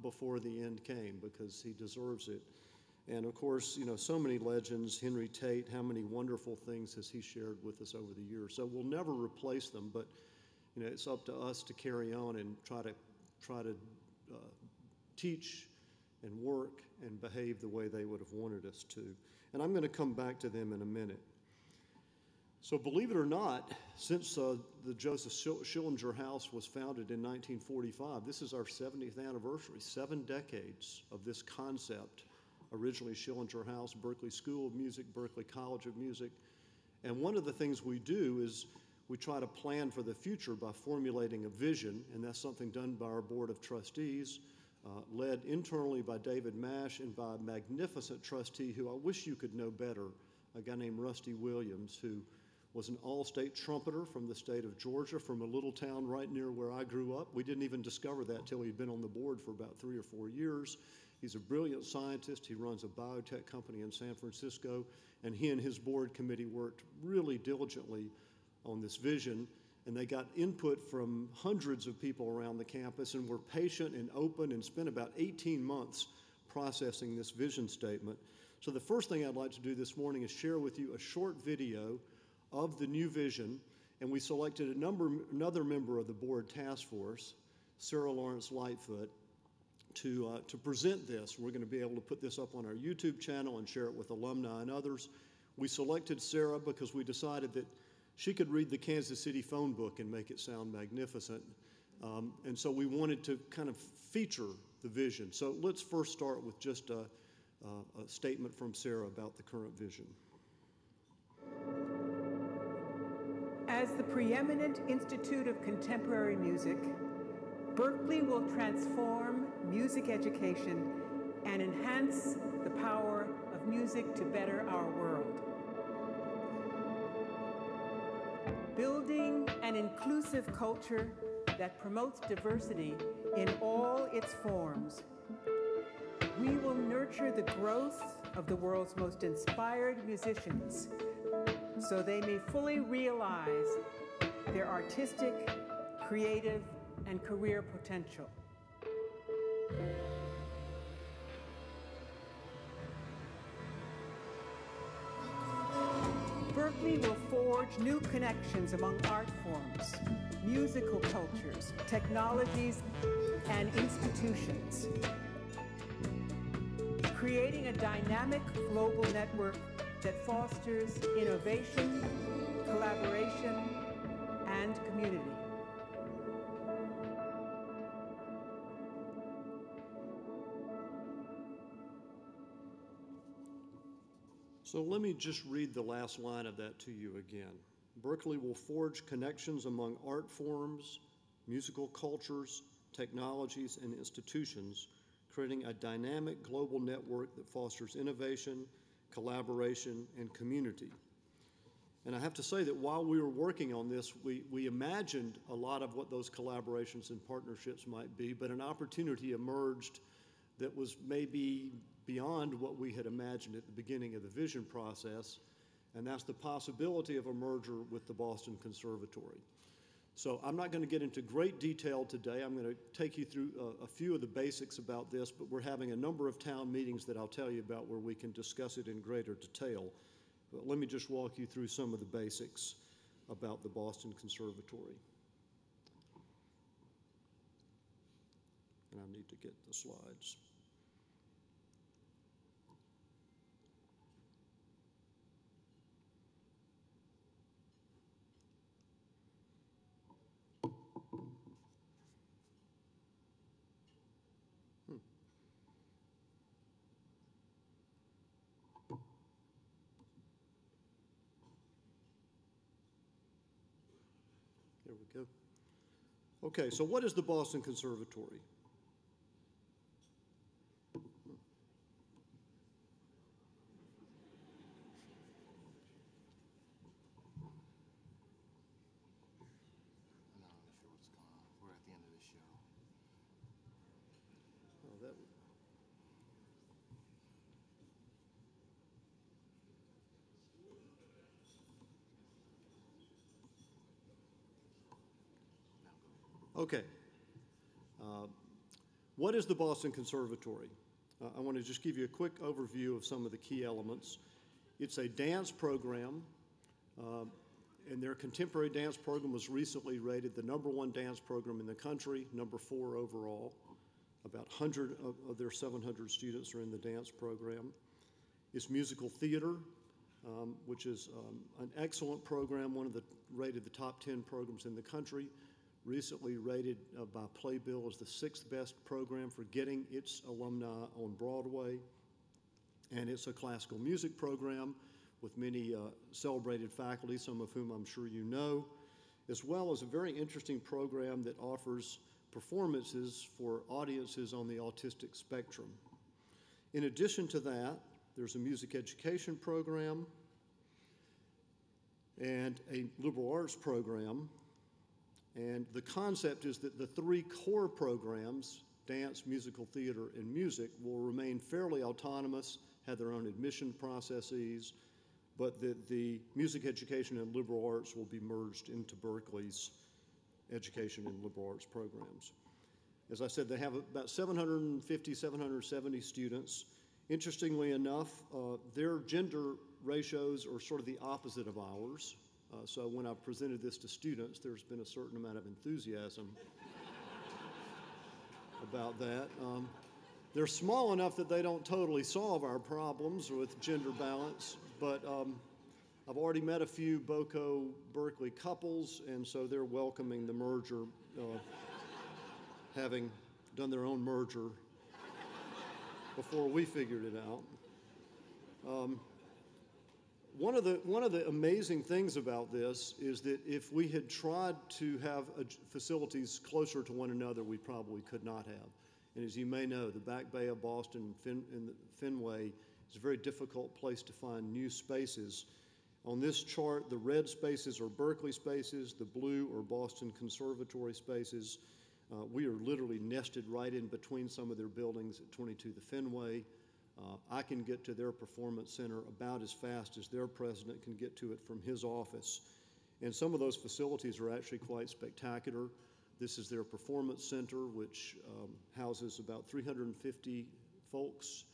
before the end came, because he deserves it. And of course, so many legends. Henry Tate, how many wonderful things has he shared with us over the years? So we'll never replace them, but it's up to us to carry on and try to teach and work and behave the way they would have wanted us to. And I'm going to come back to them in a minute. So believe it or not, since the Joseph Schillinger House was founded in 1945, this is our 70th anniversary, 7 decades of this concept. Originally Schillinger House, Berkeley School of Music, Berkeley College of Music. And one of the things we do is we try to plan for the future by formulating a vision, and that's something done by our Board of Trustees, led internally by David Mash and by a magnificent trustee who I wish you could know better, a guy named Rusty Williams, who was an all-state trumpeter from the state of Georgia, from a little town right near where I grew up. We didn't even discover that till he'd been on the board for about 3 or 4 years. He's a brilliant scientist. He runs a biotech company in San Francisco, and he and his board committee worked really diligently on this vision, and they got input from hundreds of people around the campus and were patient and open and spent about 18 months processing this vision statement. So the first thing I'd like to do this morning is share with you a short video of the new vision, and we selected another member of the board task force, Sarah Lawrence Lightfoot, to present this. We're going to be able to put this up on our YouTube channel and share it with alumni and others. We selected Sarah because we decided that she could read the Kansas City phone book and make it sound magnificent. And so we wanted to kind of feature the vision. So let's first start with just a statement from Sarah about the current vision. As the preeminent institute of contemporary music, Berklee will transform music education and enhance the power of music to better our world. Building an inclusive culture that promotes diversity in all its forms, we will nurture the growth of the world's most inspired musicians so they may fully realize their artistic, creative, and career potential. Berklee will forge new connections among art forms, musical cultures, technologies, and institutions, creating a dynamic global network that fosters innovation, collaboration, and community. So let me just read the last line of that to you again. Berklee will forge connections among art forms, musical cultures, technologies, and institutions, creating a dynamic global network that fosters innovation, collaboration, and community. And I have to say that while we were working on this, we imagined a lot of what those collaborations and partnerships might be, but an opportunity emerged that was maybe beyond what we had imagined at the beginning of the vision process, and that's the possibility of a merger with the Boston Conservatory. So I'm not going to get into great detail today. I'm going to take you through a few of the basics about this, but we're having a number of town meetings that I'll tell you about where we can discuss it in greater detail. But let me just walk you through some of the basics about the Boston Conservatory. And I need to get the slides. There we go. Okay, so what is the Boston Conservatory? We're at the end of the show. Oh, that. Okay. What is the Boston Conservatory? I want to just give you a quick overview of some of the key elements. It's a dance program, and their contemporary dance program was recently rated the #1 dance program in the country, #4 overall. About 100 of their 700 students are in the dance program. It's musical theater, which is an excellent program, rated the top 10 programs in the country. Recently rated by Playbill as the 6th best program for getting its alumni on Broadway. And it's a classical music program with many celebrated faculty, some of whom I'm sure you know, as well as a very interesting program that offers performances for audiences on the autistic spectrum. In addition to that, there's a music education program and a liberal arts program. And the concept is that the three core programs, dance, musical theater, and music, will remain fairly autonomous, have their own admission processes, but that the music education and liberal arts will be merged into Berkeley's education and liberal arts programs. As I said, they have about 750, 770 students. Interestingly enough, their gender ratios are sort of the opposite of ours. So when I've presented this to students, there's been a certain amount of enthusiasm about that. They're small enough that they don't totally solve our problems with gender balance, but I've already met a few BOCO Berkeley couples, and so they're welcoming the merger, having done their own merger before we figured it out. One of the amazing things about this is that if we had tried to have facilities closer to one another, we probably could not have. And as you may know, the Back Bay of Boston and Fenway is a very difficult place to find new spaces. On this chart, the red spaces are Berkeley spaces, the blue are Boston Conservatory spaces. We are literally nested right in between some of their buildings at 22 the Fenway. I can get to their performance center about as fast as their president can get to it from his office. And some of those facilities are actually quite spectacular. This is their performance center, which houses about 350 folks.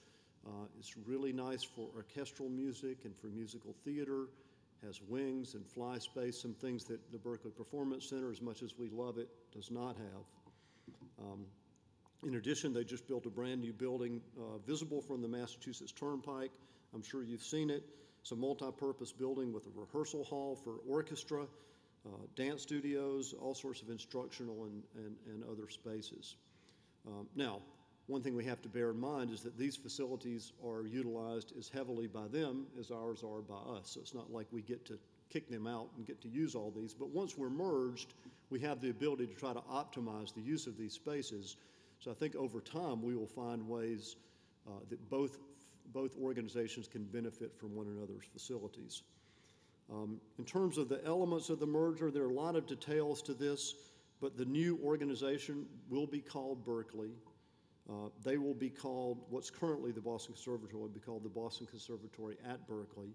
It's really nice for orchestral music and for musical theater, has wings and fly space, some things that the Berkeley Performance Center, as much as we love it, does not have. In addition, they just built a brand new building visible from the Massachusetts Turnpike. I'm sure you've seen it. It's a multi-purpose building with a rehearsal hall for orchestra, dance studios, all sorts of instructional and other spaces. Now, one thing we have to bear in mind is that these facilities are utilized as heavily by them as ours are by us. So it's not like we get to kick them out and get to use all these. But once we're merged, we have the ability to try to optimize the use of these spaces. So I think over time we will find ways that both organizations can benefit from one another's facilities. In terms of the elements of the merger, there are a lot of details to this, but the new organization will be called Berkeley. They will be called, what's currently the Boston Conservatory will be called the Boston Conservatory at Berkeley.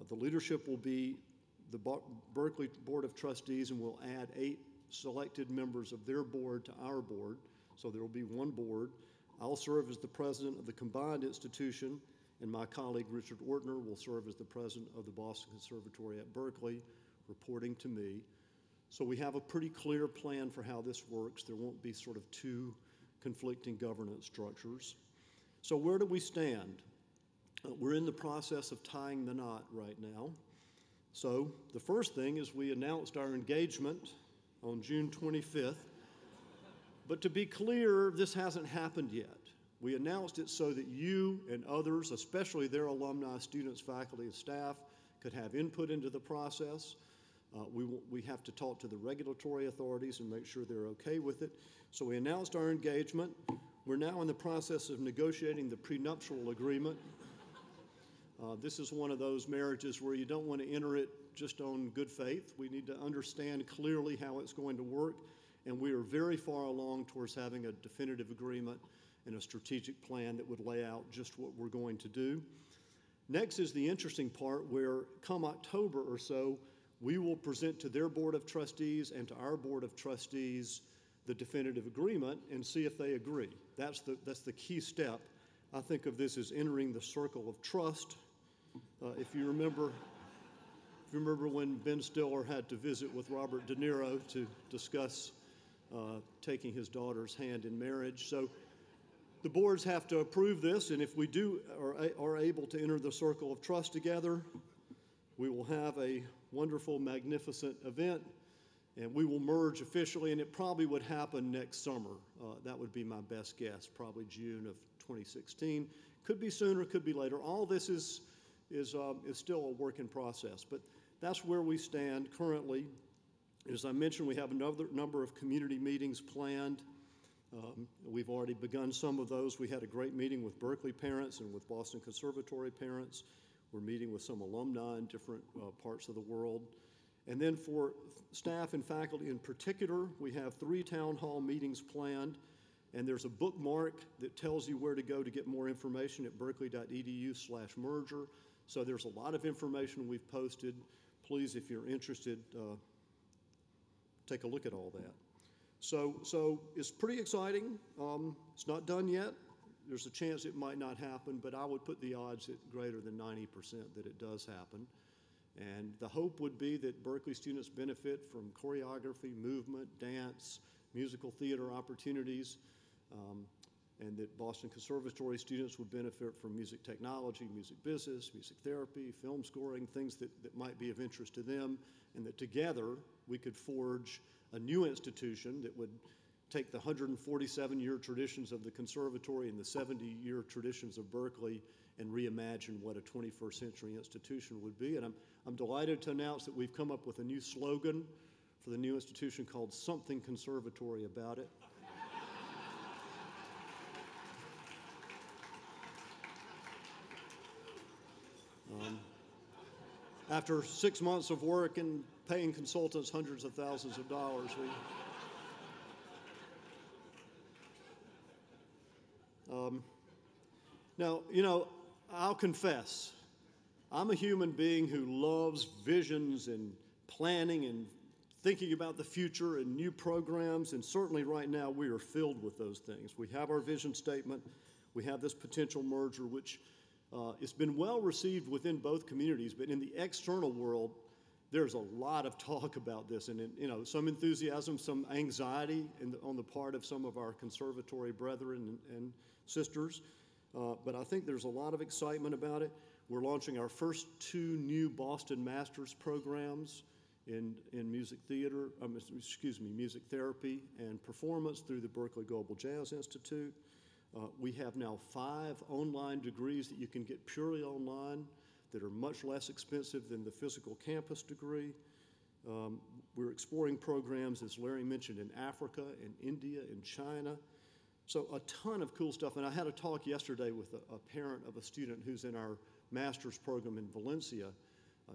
The leadership will be the Berkeley Board of Trustees, and we'll add 8 selected members of their board to our board. So there will be one board. I'll serve as the president of the combined institution, and my colleague Richard Ortner will serve as the president of the Boston Conservatory at Berkeley, reporting to me. So we have a pretty clear plan for how this works. There won't be sort of two conflicting governance structures. So where do we stand? We're in the process of tying the knot right now. So the first thing is we announced our engagement on June 25th. But to be clear, this hasn't happened yet. We announced it so that you and others, especially their alumni, students, faculty, and staff, could have input into the process. We have to talk to the regulatory authorities and make sure they're okay with it. So we announced our engagement. We're now in the process of negotiating the prenuptial agreement. This is one of those marriages where you don't want to enter it just on good faith. We need to understand clearly how it's going to work, and we are very far along towards having a definitive agreement and a strategic plan that would lay out just what we're going to do. Next is the interesting part where come October or so, we will present to their Board of Trustees and to our Board of Trustees the definitive agreement and see if they agree. That's the key step. I think of this as entering the circle of trust. If you remember when Ben Stiller had to visit with Robert De Niro to discuss taking his daughter's hand in marriage. So the boards have to approve this, and if we are able to enter the circle of trust together, we will have a wonderful, magnificent event, and we will merge officially, and it probably would happen next summer. That would be my best guess, probably June of 2016. Could be sooner, could be later. All this is still a work in process, but that's where we stand currently. As I mentioned, we have another number of community meetings planned. We've already begun some of those. We had a great meeting with Berkeley parents and with Boston Conservatory parents. We're meeting with some alumni in different parts of the world. And then for staff and faculty in particular, we have 3 town hall meetings planned, and there's a bookmark that tells you where to go to get more information at berkeley.edu/merger. So there's a lot of information we've posted. Please, if you're interested, take a look at all that. So it's pretty exciting. It's not done yet. There's a chance it might not happen, but I would put the odds at greater than 90% that it does happen. And the hope would be that Berkeley students benefit from choreography, movement, dance, musical theater opportunities, and that Boston Conservatory students would benefit from music technology, music business, music therapy, film scoring, things that might be of interest to them, and that together we could forge a new institution that would take the 147-year traditions of the conservatory and the 70-year traditions of Berkeley and reimagine what a 21st century institution would be. And I'm delighted to announce that we've come up with a new slogan for the new institution called Something Conservatory About It. After 6 months of work and paying consultants hundreds of thousands of dollars, now, you know, I'll confess, I'm a human being who loves visions and planning and thinking about the future and new programs, and certainly right now we are filled with those things. We have our vision statement, we have this potential merger, which it's been well received within both communities, but in the external world, there's a lot of talk about this, and you know, some enthusiasm, some anxiety on the part of some of our conservatory brethren and sisters, but I think there's a lot of excitement about it. We're launching our first 2 new Boston Masters programs in music theater, music therapy and performance through the Berkeley Global Jazz Institute. We have now 5 online degrees that you can get purely online that are much less expensive than the physical campus degree. We're exploring programs, as Larry mentioned, in Africa, in India, in China. So a ton of cool stuff. And I had a talk yesterday with a parent of a student who's in our master's program in Valencia.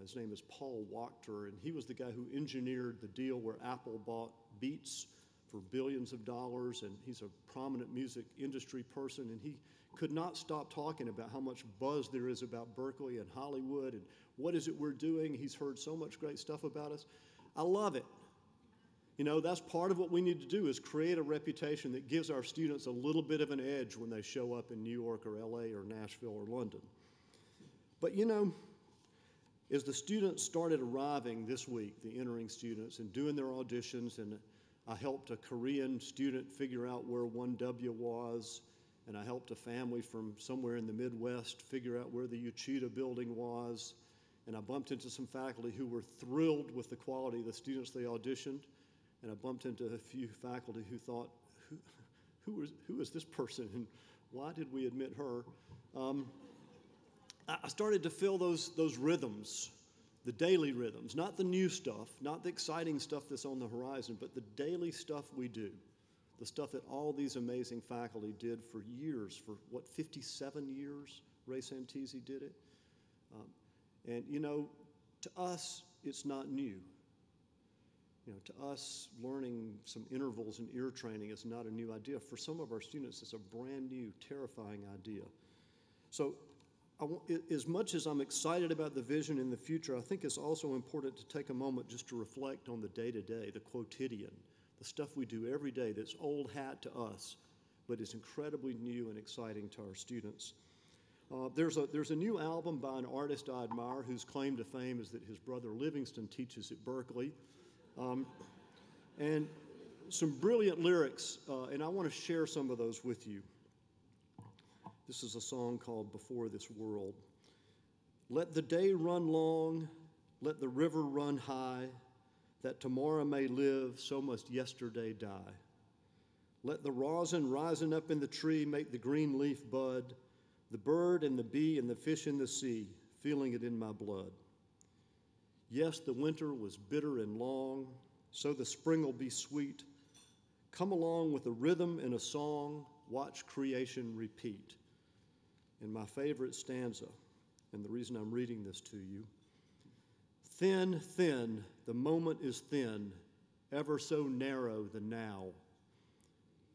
His name is Paul Wachter, and he was the guy who engineered the deal where Apple bought Beats for billions of dollars, and he's a prominent music industry person, and he could not stop talking about how much buzz there is about Berkeley and Hollywood and what is it we're doing. He's heard so much great stuff about us. I love it. You know, that's part of what we need to do is create a reputation that gives our students a little bit of an edge when they show up in New York or LA or Nashville or London. But you know, as the students started arriving this week, the entering students, and doing their auditions, and I helped a Korean student figure out where 1W was, and I helped a family from somewhere in the Midwest figure out where the Uchida building was, and I bumped into some faculty who were thrilled with the quality of the students they auditioned, and I bumped into a few faculty who thought, who is this person, and why did we admit her? I started to feel those rhythms, the daily rhythms, not the new stuff, not the exciting stuff that's on the horizon, but the daily stuff we do, the stuff that all these amazing faculty did for years, for what, 57 years Ray Santisi did it? And you know, to us, it's not new. You know, to us, learning some intervals and ear training is not a new idea. For some of our students, it's a brand new, terrifying idea. So as much as I'm excited about the vision in the future, I think it's also important to take a moment just to reflect on the day-to-day, the quotidian, the stuff we do every day that's old hat to us, but is incredibly new and exciting to our students. There's a new album by an artist I admire whose claim to fame is that his brother Livingston teaches at Berkeley. And some brilliant lyrics, and I want to share some of those with you. This is a song called Before This World. Let the day run long, let the river run high, that tomorrow may live, so must yesterday die. Let the rosin rising up in the tree make the green leaf bud, the bird and the bee and the fish in the sea, feeling it in my blood. Yes, the winter was bitter and long, so the spring will be sweet. Come along with a rhythm and a song, watch creation repeat. And my favorite stanza, and the reason I'm reading this to you, thin, thin, the moment is thin, ever so narrow the now.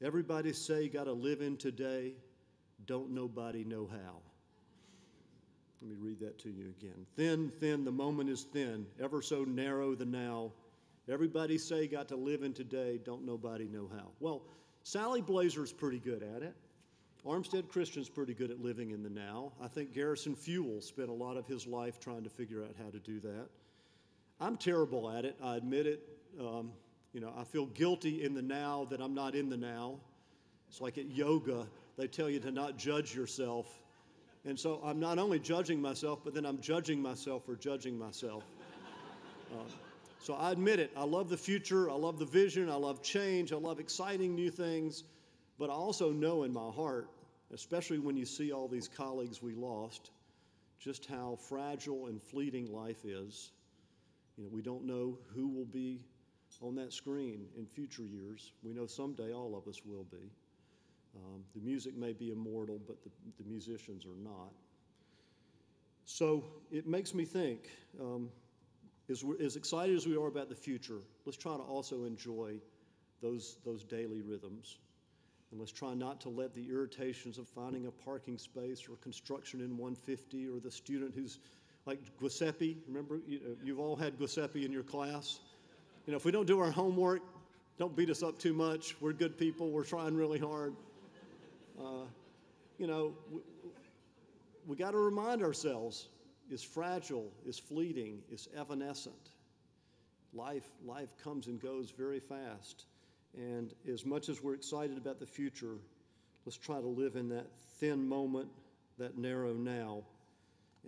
Everybody say gotta live in today, don't nobody know how. Let me read that to you again. Thin, thin, the moment is thin, ever so narrow the now. Everybody say got to live in today, don't nobody know how. Well, Sally Blazer's pretty good at it. Armstead Christian's pretty good at living in the now. I think Garrison Fuel spent a lot of his life trying to figure out how to do that. I'm terrible at it, I admit it. I feel guilty in the now that I'm not in the now. It's like at yoga, they tell you to not judge yourself. And so I'm not only judging myself, but then I'm judging myself for judging myself. So I admit it, I love the future, I love the vision, I love change, I love exciting new things, but I also know in my heart, especially when you see all these colleagues we lost, just how fragile and fleeting life is. We don't know who will be on that screen in future years. We know someday all of us will be. The music may be immortal, but the musicians are not. So it makes me think, as excited as we are about the future, let's try to also enjoy those daily rhythms. And let's try not to let the irritations of finding a parking space or construction in 150 or the student who's like Giuseppe. Remember, you've all had Giuseppe in your class. If we don't do our homework, don't beat us up too much. We're good people. We're trying really hard. We got to remind ourselves, it's fragile, it's fleeting, it's evanescent. Life comes and goes very fast. And as much as we're excited about the future, let's try to live in that thin moment, that narrow now.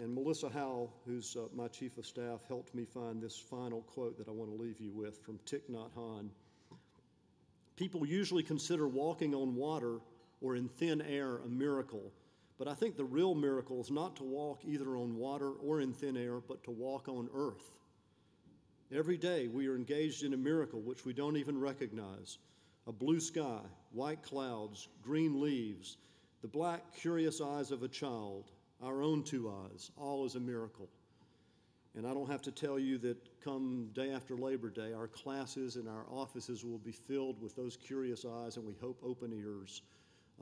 And Melissa Howell, who's my chief of staff, helped me find this final quote that I want to leave you with from Thich Nhat Hanh. People usually consider walking on water or in thin air a miracle, but I think the real miracle is not to walk either on water or in thin air, but to walk on earth. Every day we are engaged in a miracle which we don't even recognize. A blue sky, white clouds, green leaves, the black, curious eyes of a child, our own two eyes, all is a miracle. And I don't have to tell you that come day after Labor Day, our classes and our offices will be filled with those curious eyes and we hope open ears.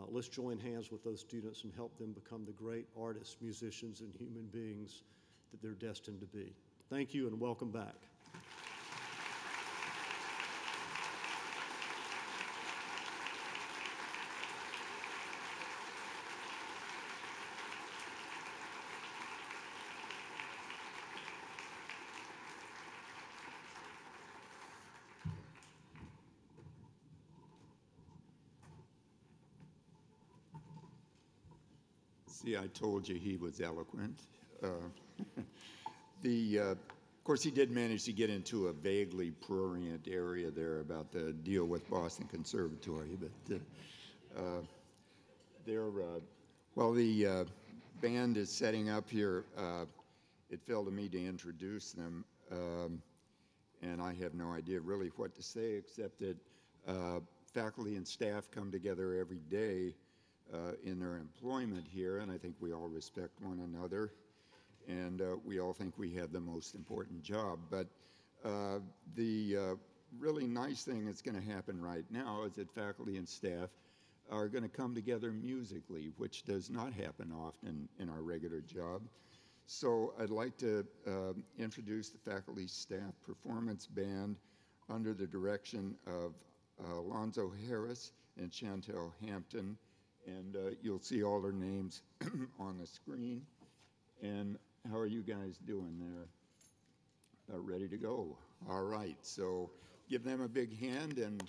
Let's join hands with those students and help them become the great artists, musicians, and human beings that they're destined to be. Thank you and welcome back. See, I told you he was eloquent. Of course, he did manage to get into a vaguely prurient area there about the deal with Boston Conservatory, but while the band is setting up here, it fell to me to introduce them, and I have no idea really what to say except that faculty and staff come together every day in their employment here, and I think we all respect one another, and we all think we have the most important job. But the really nice thing that's going to happen right now is that faculty and staff are going to come together musically, which does not happen often in our regular job. So I'd like to introduce the faculty staff performance band under the direction of Alonzo Harris and Chantel Hampton. And you'll see all their names on the screen. And how are you guys doing there? Ready to go? All right, so give them a big hand and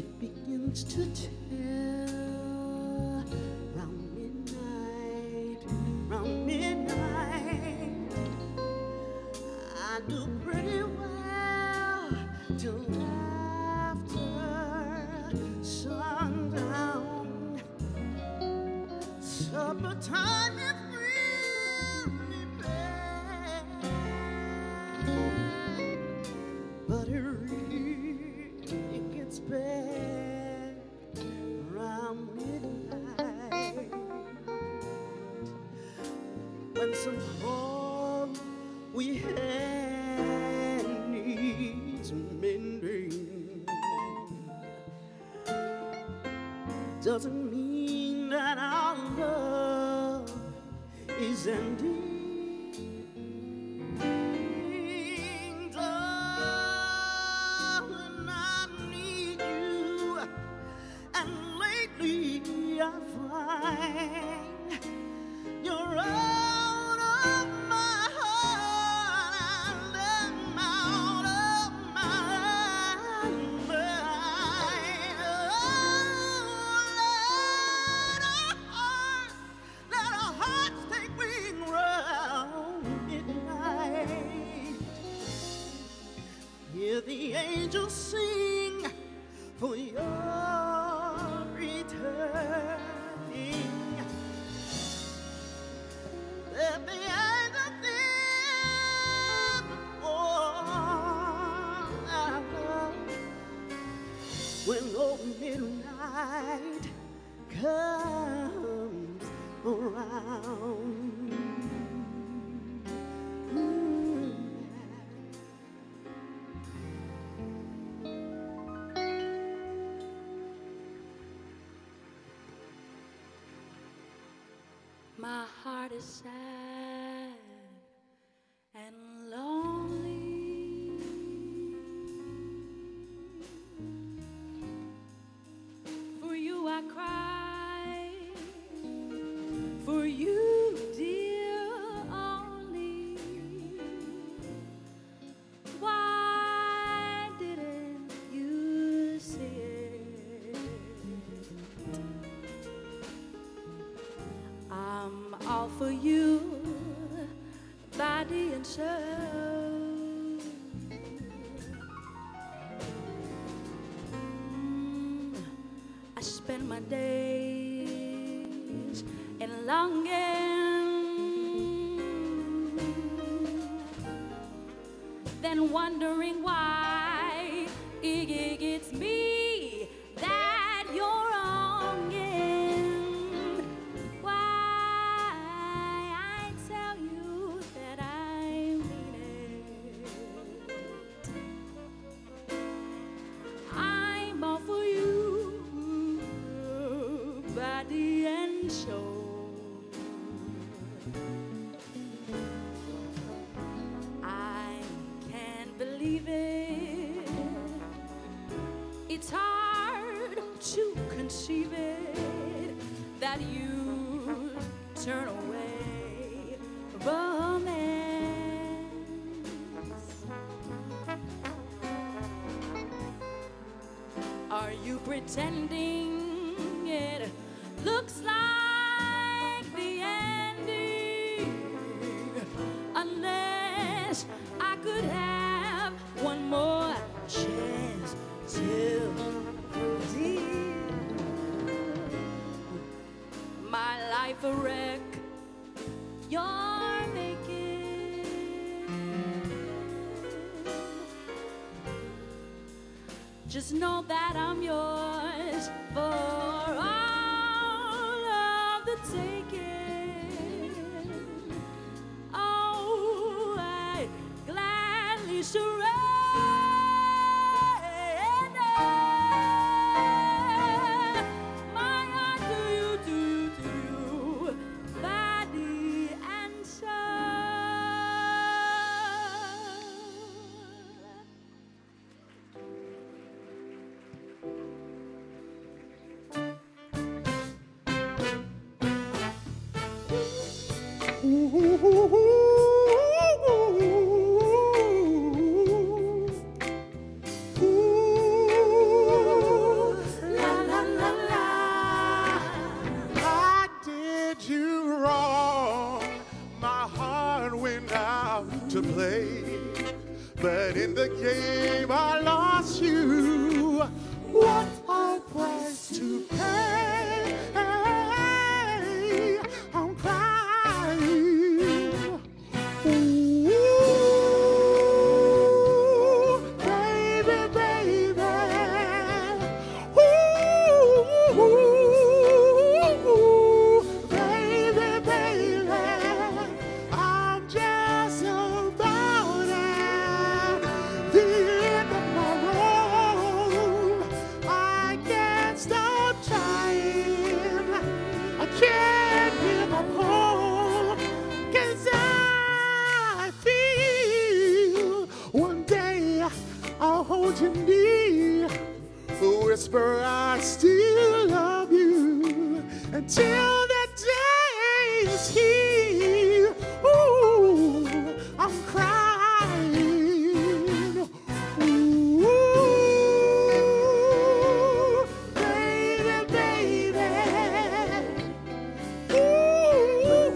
it begins to tell. Round midnight, I do pretty well till after sundown. Supper time is really bad, but it really gets bad around midnight when some call we had needs mending. Doesn't mean that our love is ending. Darling, I need you, and lately I find you're out of my heart and out of my mind. Let our hearts take wing round midnight. Hear the angels sing for your returning. Let the angels sing for our love when old midnight comes around. My heart is sad and lonely. For you I cry, for you, dear, only. Why didn't you see it? I'm all for you, body and soul. I spend my days in longing, then wondering why it's me that you're wronging. Why I tell you that I mean it. I'm all for you, body and soul. I can't believe it. It's hard to conceive it that you turn away romance. Are you pretending it looks like the ending? Unless I could have one more chance to deal my life a wreck you're making. Just know that I'm yours for all of the taking. Oh, I gladly surrender my heart to you, body and soul. play, but in the game I lost you. What a price to pay! I'm crying. Ooh, baby, baby. Ooh, baby, baby. I'm just about at the end of my road. I can't stop trying. I can't give up hope. 'Cause I feel one day I'll hold you near, whisper I still love you, until that day is here. Ooh, I'm crying. Ooh, baby, baby. Ooh,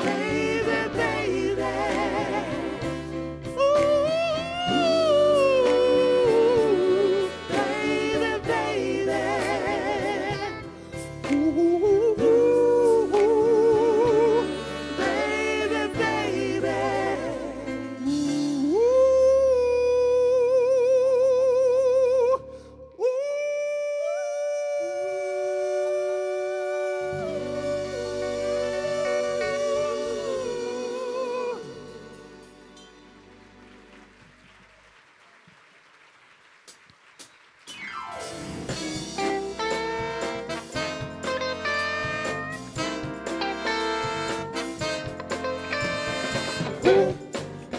baby, baby. Ooh, baby, baby. Ooh, baby, baby.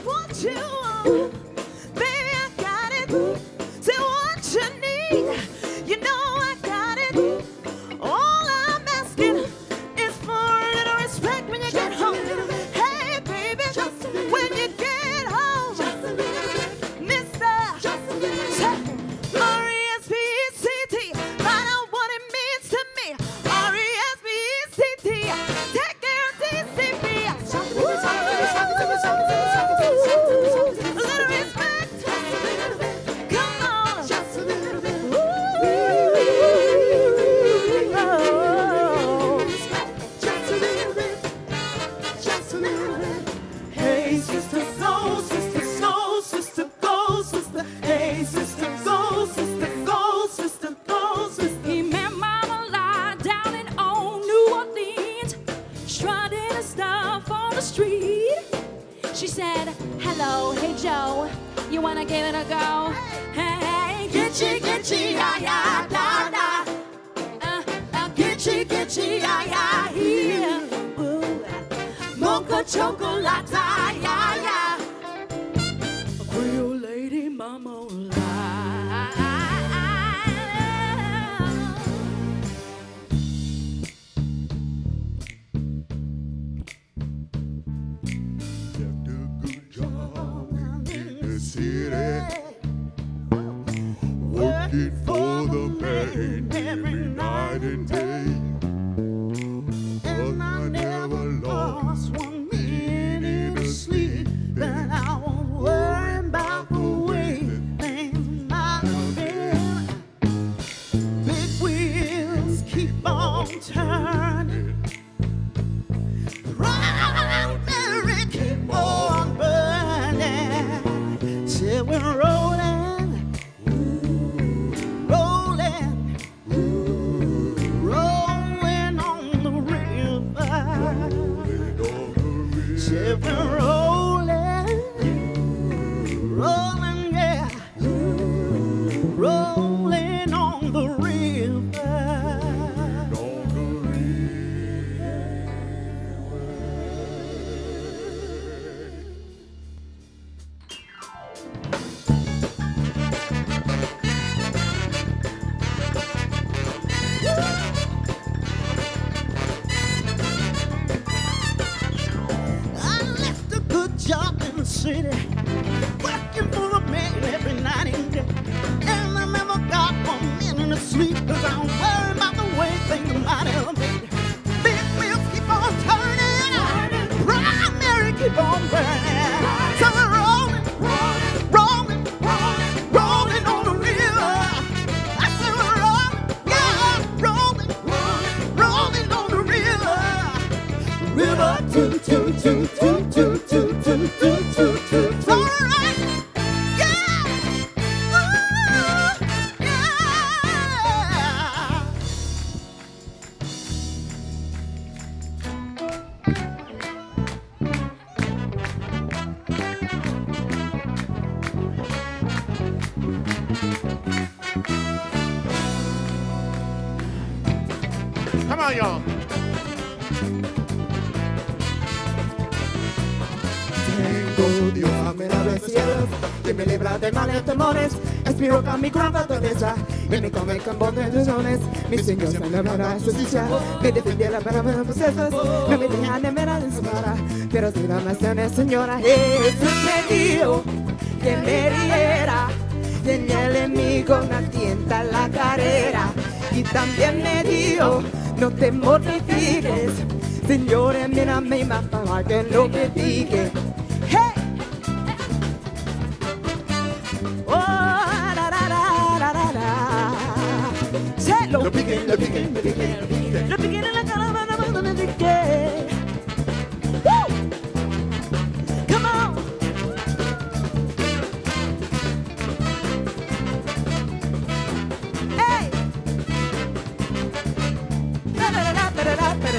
What you want, baby, I got it. Say what you need, you know I got it. All I'm asking is for a little respect when you get home. Hey, baby, when you get home, Mr. R-E-S-P-E-C-T, find out what it means to me. R-E-S-P-E-C-T, take care of TCP. A little respect, come on. Just a little bit. Just a little bit. Just a little bit. Hey, sister, go, sister, go, sister, go, sister. Hey, sister, go, sister, go, sister, go, sister. He met Mama Lie down in old New Orleans, strutting her stuff on the street. She said, hello, hey Joe, you wanna give it a go? Hey, Gitchy, gitchy, ya, ya, da, da. Gitchy, gitchy, ya, ya, here. Ooh, mocha chocolate, ya, ya. Creole lady, mama, the city, working for the pain every night and day. But I never lost 1 minute of sleep, but I won't worry about the way things might have been. Big wheels keep on turning, proud Mary keep on burning, till we're rolling, rolling, rolling on the river. Till we're rolling, rolling, yeah, rolling on the river. I left a good job in the city, working for a man every night and day. And I never got 1 minute of sleep, 'cause I'm worried about the way things might have been. Big wheels keep on turning, primary keep on, y'all. Tengo Dios admirables cielos, que me libra de males temores, es mi roca, mi gran fortaleza, y me come con bondes de dones, mi Señor se celebra justicia, me defendiera para mis procesos, no me dejan de mirar en su cara, pero si la nación es señora, Jesús me dijo que me riera, tenía el enemigo una tienta en la carrera, y también me dijo, no te mortifiques, Señores, mírame más para que no me diga. ¡Hey! Oh, da, da, da, da, da, da. Say, lo piquen, lo piquen, lo piquen, lo piquen. Lo piquen en la cara, no me piquen. Woo! Come on! Hey! Da, da, da, da, da, da, da, da, da.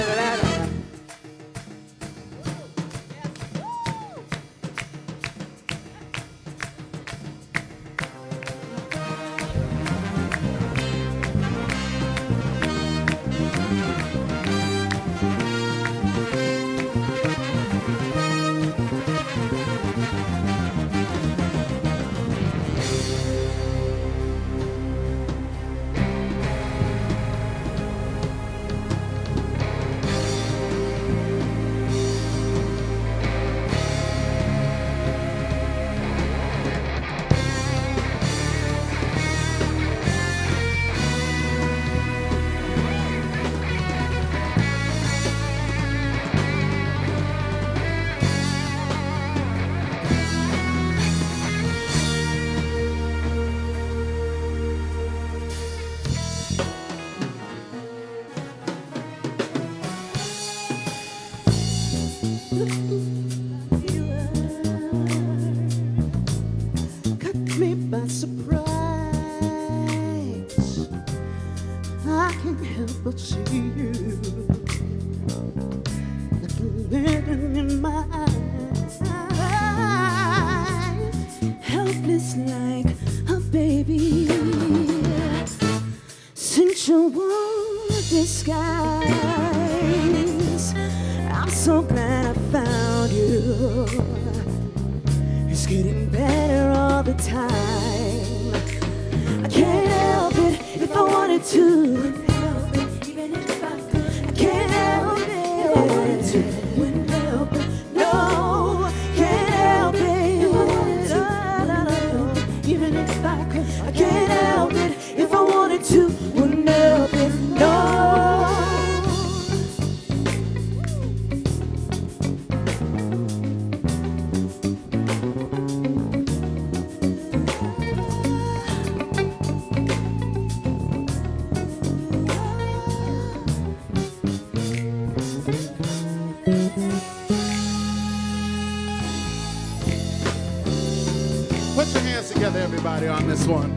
Put your hands together, everybody, on this one.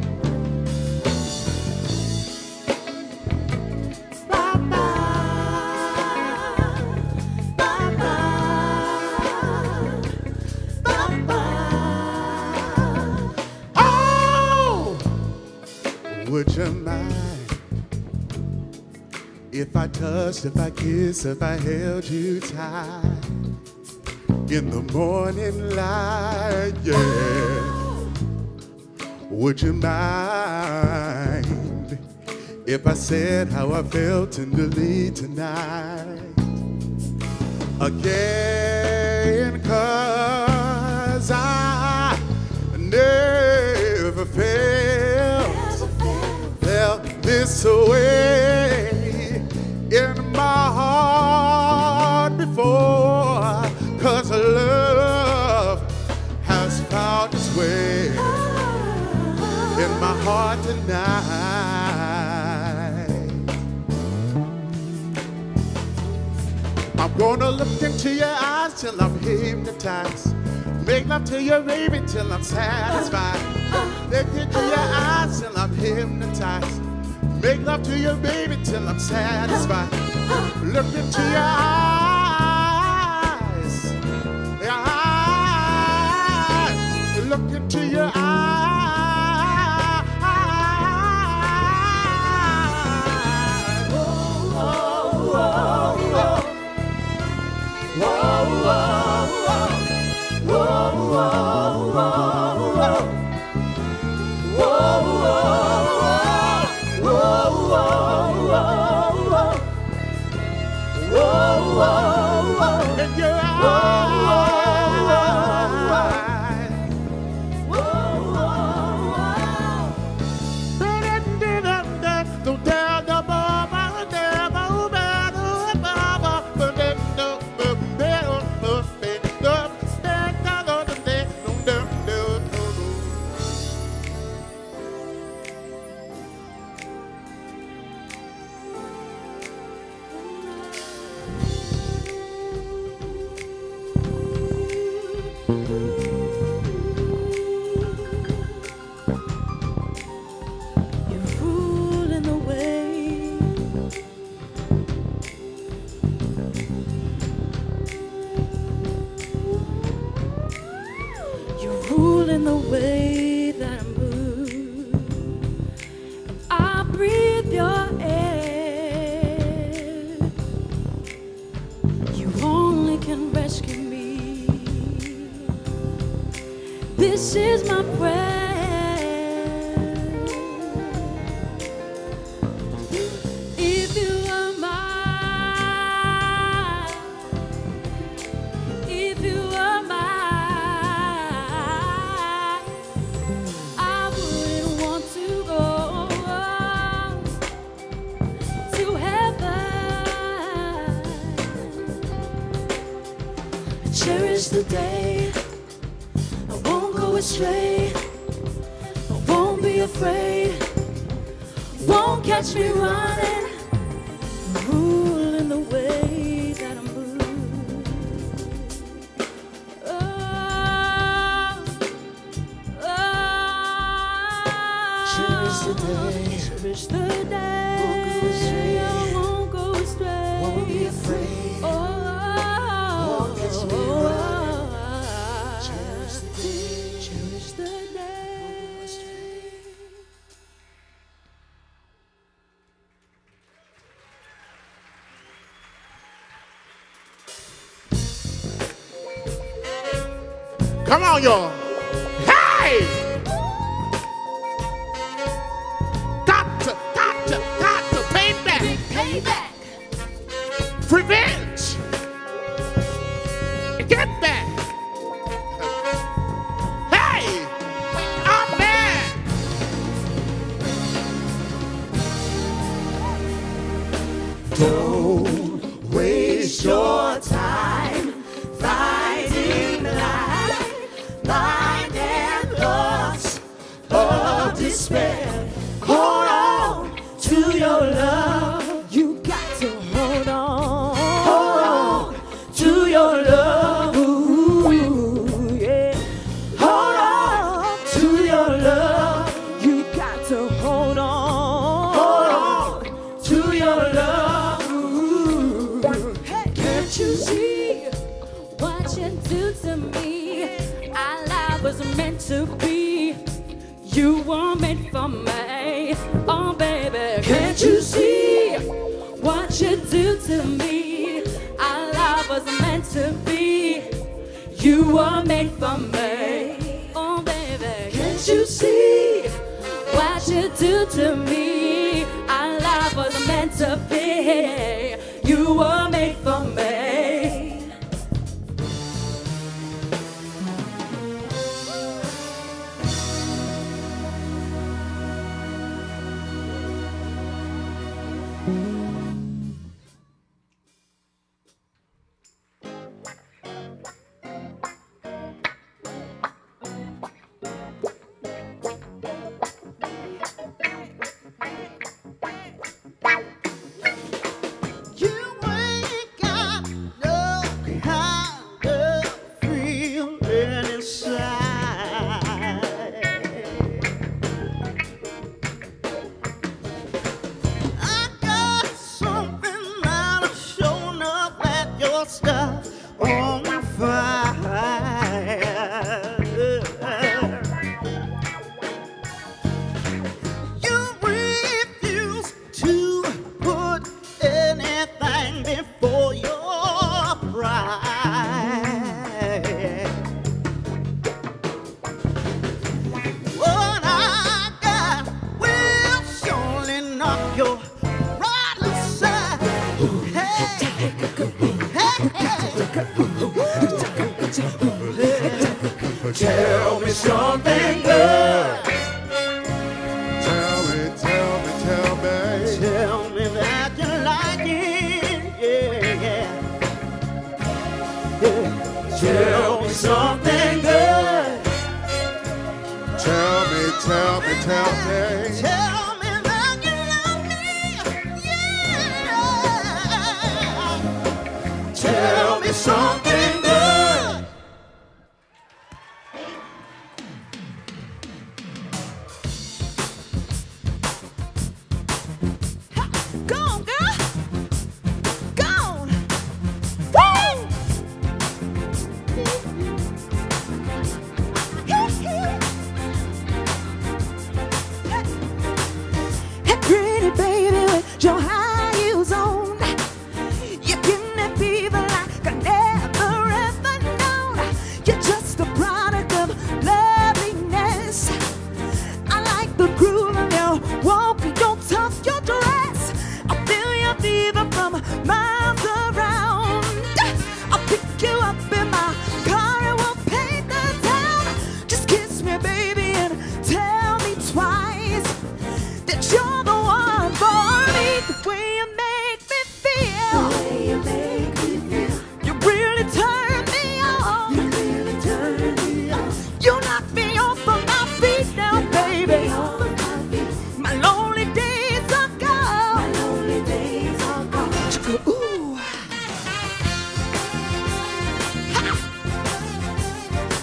Oh, would you mind if I touched, if I kissed, if I held you tight in the morning light, yeah. Would you mind if I said how I felt tenderly tonight? Again, 'cause I never felt this way in my heart before. 'Cause love has found its way in my heart tonight. I'm gonna look into your eyes till I'm hypnotized. Make love to you, baby, till I'm satisfied. Look into your eyes till I'm hypnotized. Make love to you, baby, till I'm satisfied. Look into your eyes. Look into your eyes. Oh, The way that I move, I breathe your air. You only can rescue me. This is my prayer. If you are mine, if you are mine, cherish the day. I won't go astray. I won't be afraid. Won't catch me running. Ruling the way that I move. Oh, oh. Cherish the day. Cherish the day. I won't go astray. Won't be afraid. Oh. Come on, y'all. Hey! Got to pay back. Pay back. Revenge. Get back. Hey! I'm mad. Don't waste your time fighting life, blind and lost of despair. Hold on to your love. You got to hold on. Hold on to your love. Ooh, yeah. Hold on to your love. You got to hold on. Hold on to your love. Ooh. Hey. Can't you see what you do to me? Our love was meant to be. You were meant for me. Oh, baby, can't you see what you do to me? Our love was meant to be. You were made for me. Oh, baby, can't you see what you do to me? Our love was meant to be. You were made for me. Tell me something good. Tell me. Tell me that you like it. Yeah. Tell me something good. Tell me. Tell me that you love me. Yeah. Tell me something good.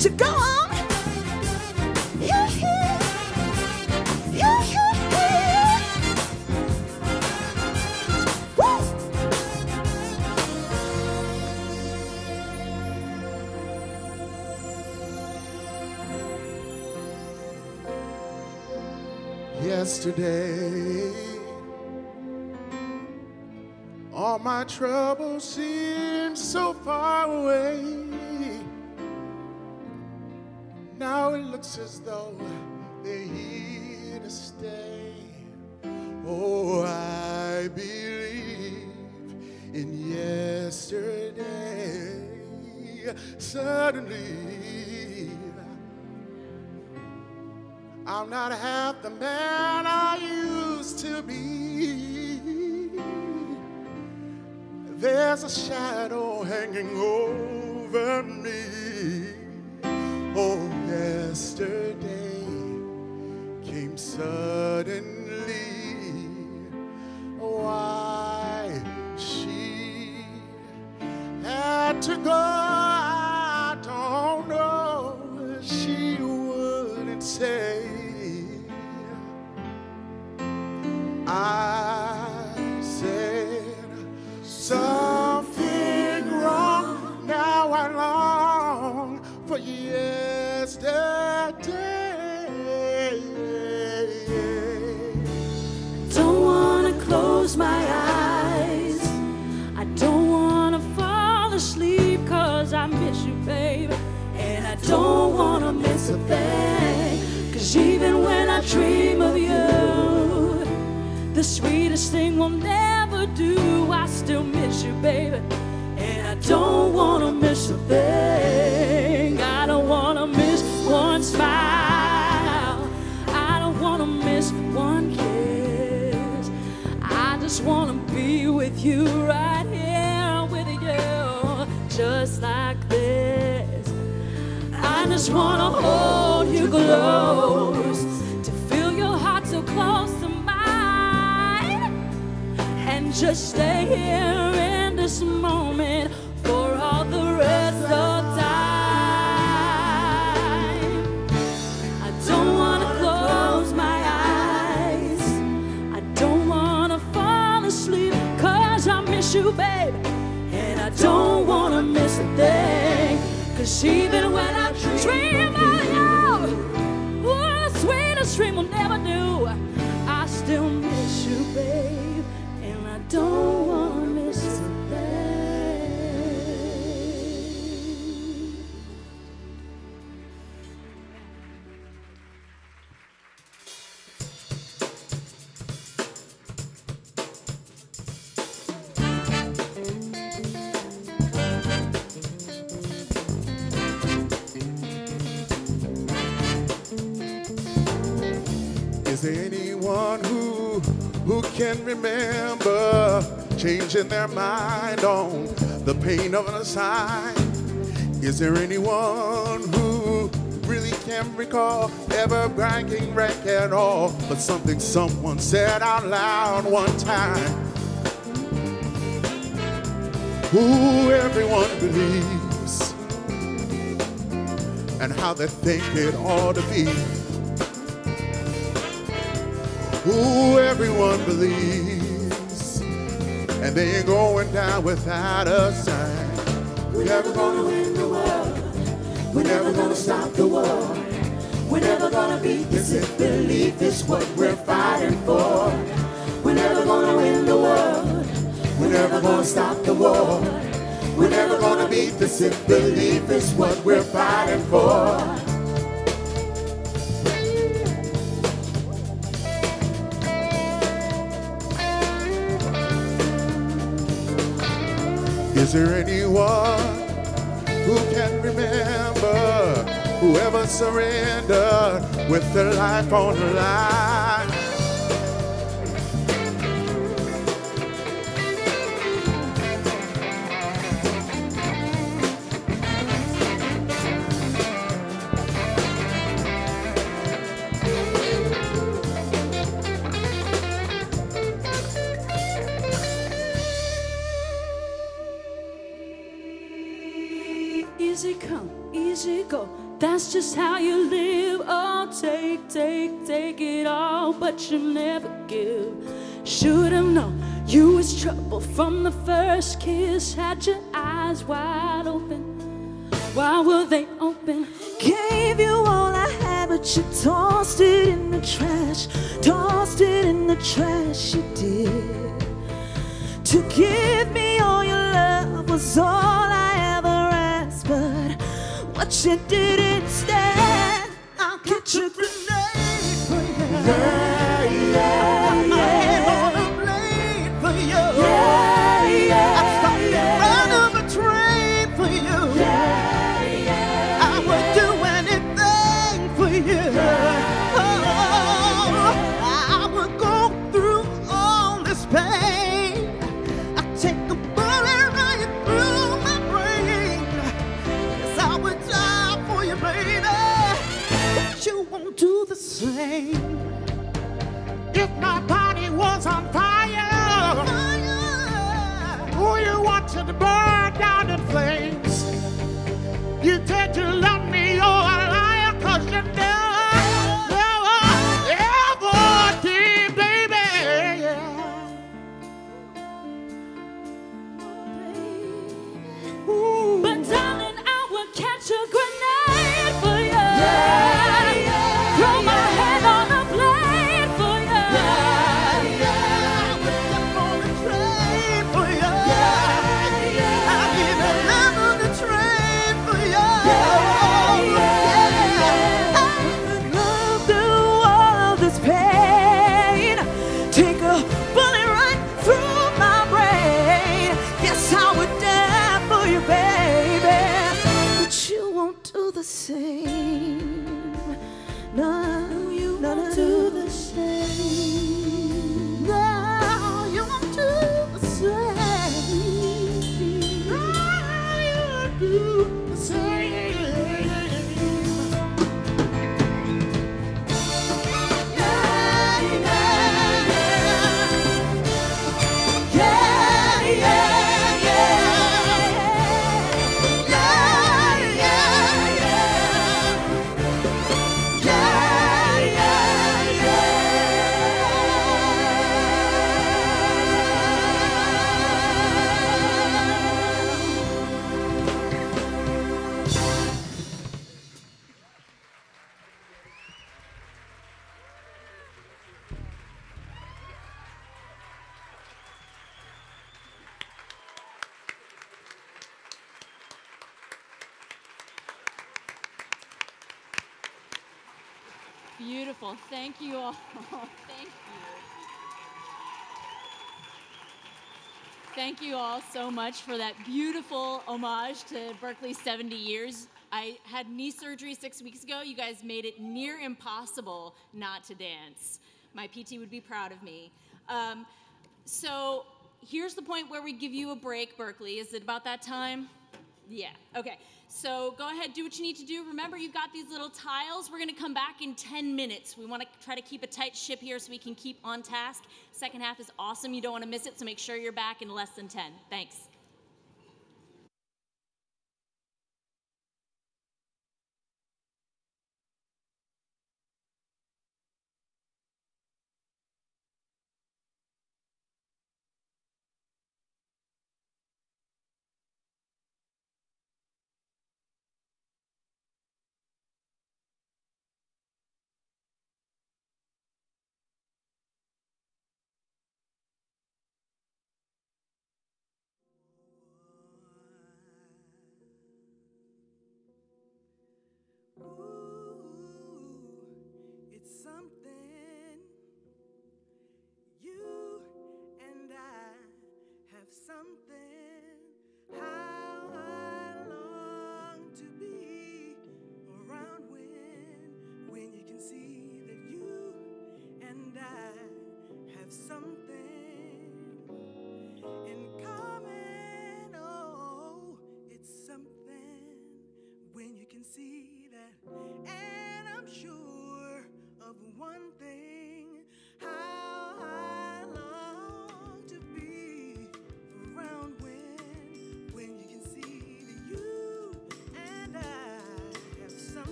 to go on. Yesterday, all my troubles seemed so far away. Now it looks as though they're here to stay. Oh, I believe in yesterday. Suddenly, I'm not half the man I used to be. There's a shadow hanging over me. Oh, yesterday came suddenly. Why she had to go, I don't know. She wouldn't say. I said something wrong. Now I long for yesterday. Don't wanna close my eyes. I don't wanna fall asleep, 'cause I miss you, babe. And I don't wanna miss a thing, 'cause even when I dream of you, the sweetest thing will never do. I still miss you, baby, and I don't wanna miss a thing. I don't wanna miss one smile. I don't wanna miss one kiss. I just wanna be with you right here with you, just like this. I just wanna hold you close, to feel your heart so close to mine, and just stay here in this moment for all the rest of time. I don't wanna close my eyes. I don't wanna fall asleep, 'cause I miss you, babe, and I don't wanna miss a thing. 'Cause even when I dream of you, what the sweetest dream will never do, I still miss you, babe, and I don't wanna miss a thing. Is there anyone who can remember changing their mind on the pain of an aside? Is there anyone who really can recall ever breaking rank at all, but something someone said out loud one time? Who everyone believes, and how they think it ought to be. Who everyone believes, and they ain't going down without a sign. We're never gonna win the world. We're never gonna stop the war. We're never gonna beat this if belief is what we're fighting for. We're never gonna win the world. We're never gonna stop the war. We're never gonna beat this if belief is what we're fighting for. Is there anyone who can remember whoever surrendered with their life on the line? Easy come, easy go. That's just how you live. Oh, take, take, take it all, but you never give. Should've known you was trouble from the first kiss. Had your eyes wide open. Why were they open? Gave you all I had, but you tossed it in the trash. Tossed it in the trash, you did. To give me all your love was all I ever asked, but what you did instead, I'll get you grenade for you. Yeah, yeah, my head on a blade for you. Yeah, yeah, I'd stop the yeah. run of a train for you. Yeah, yeah, I would do anything for you. Oh, I would go through all this pain. I'd take a bullet right through my brain. Yes, I would die for you, baby. But you won't do the same. If my body was on fire, who you wanted to burn down in flames. You said you love me, you're a liar, 'cause you never, ever did, baby. Ooh. But darling, I will catch a grenade for you. Yeah, yeah, throw my yeah. head on a blade for you. I would step on the train for you. I'd even live on the train for you. I would love through all of this pain. Take a bullet right through my brain. Yes, I would die for you, baby. But you won't do the same. No, you won't do the same. No, you won't do the same. No, you won't do the same. Beautiful. Thank you all. Thank you. Thank you all so much for that beautiful homage to Berkeley's 70 years. I had knee surgery 6 weeks ago. You guys made it near impossible not to dance. My PT would be proud of me. So here's the point where we give you a break, Berkeley. Is it about that time? Yeah, okay. So go ahead, do what you need to do. Remember, you've got these little tiles. We're gonna come back in 10 minutes. We wanna try to keep a tight ship here so we can keep on task. Second half is awesome. You don't wanna miss it, so make sure you're back in less than 10. Thanks.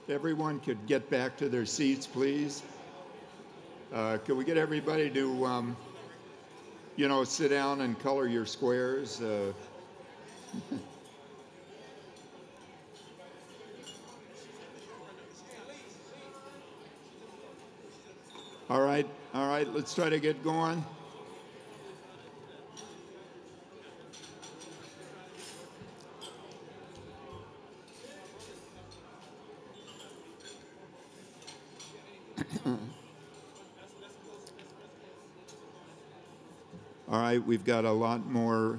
everyone could get back to their seats, please. Could we get everybody to, sit down and color your squares? All right, let's try to get going. All right, we've got a lot more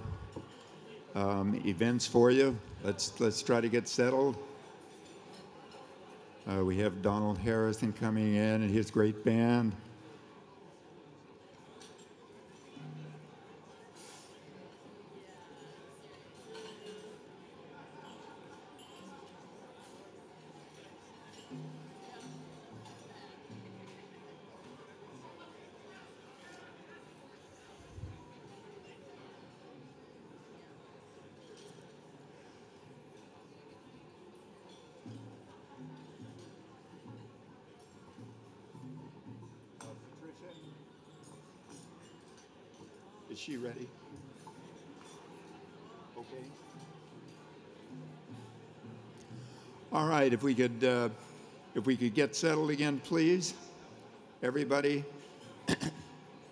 events for you. Let's try to get settled. We have Donald Harrison coming in and his great band. Is she ready? Okay. All right, if we could get settled again, please. Everybody,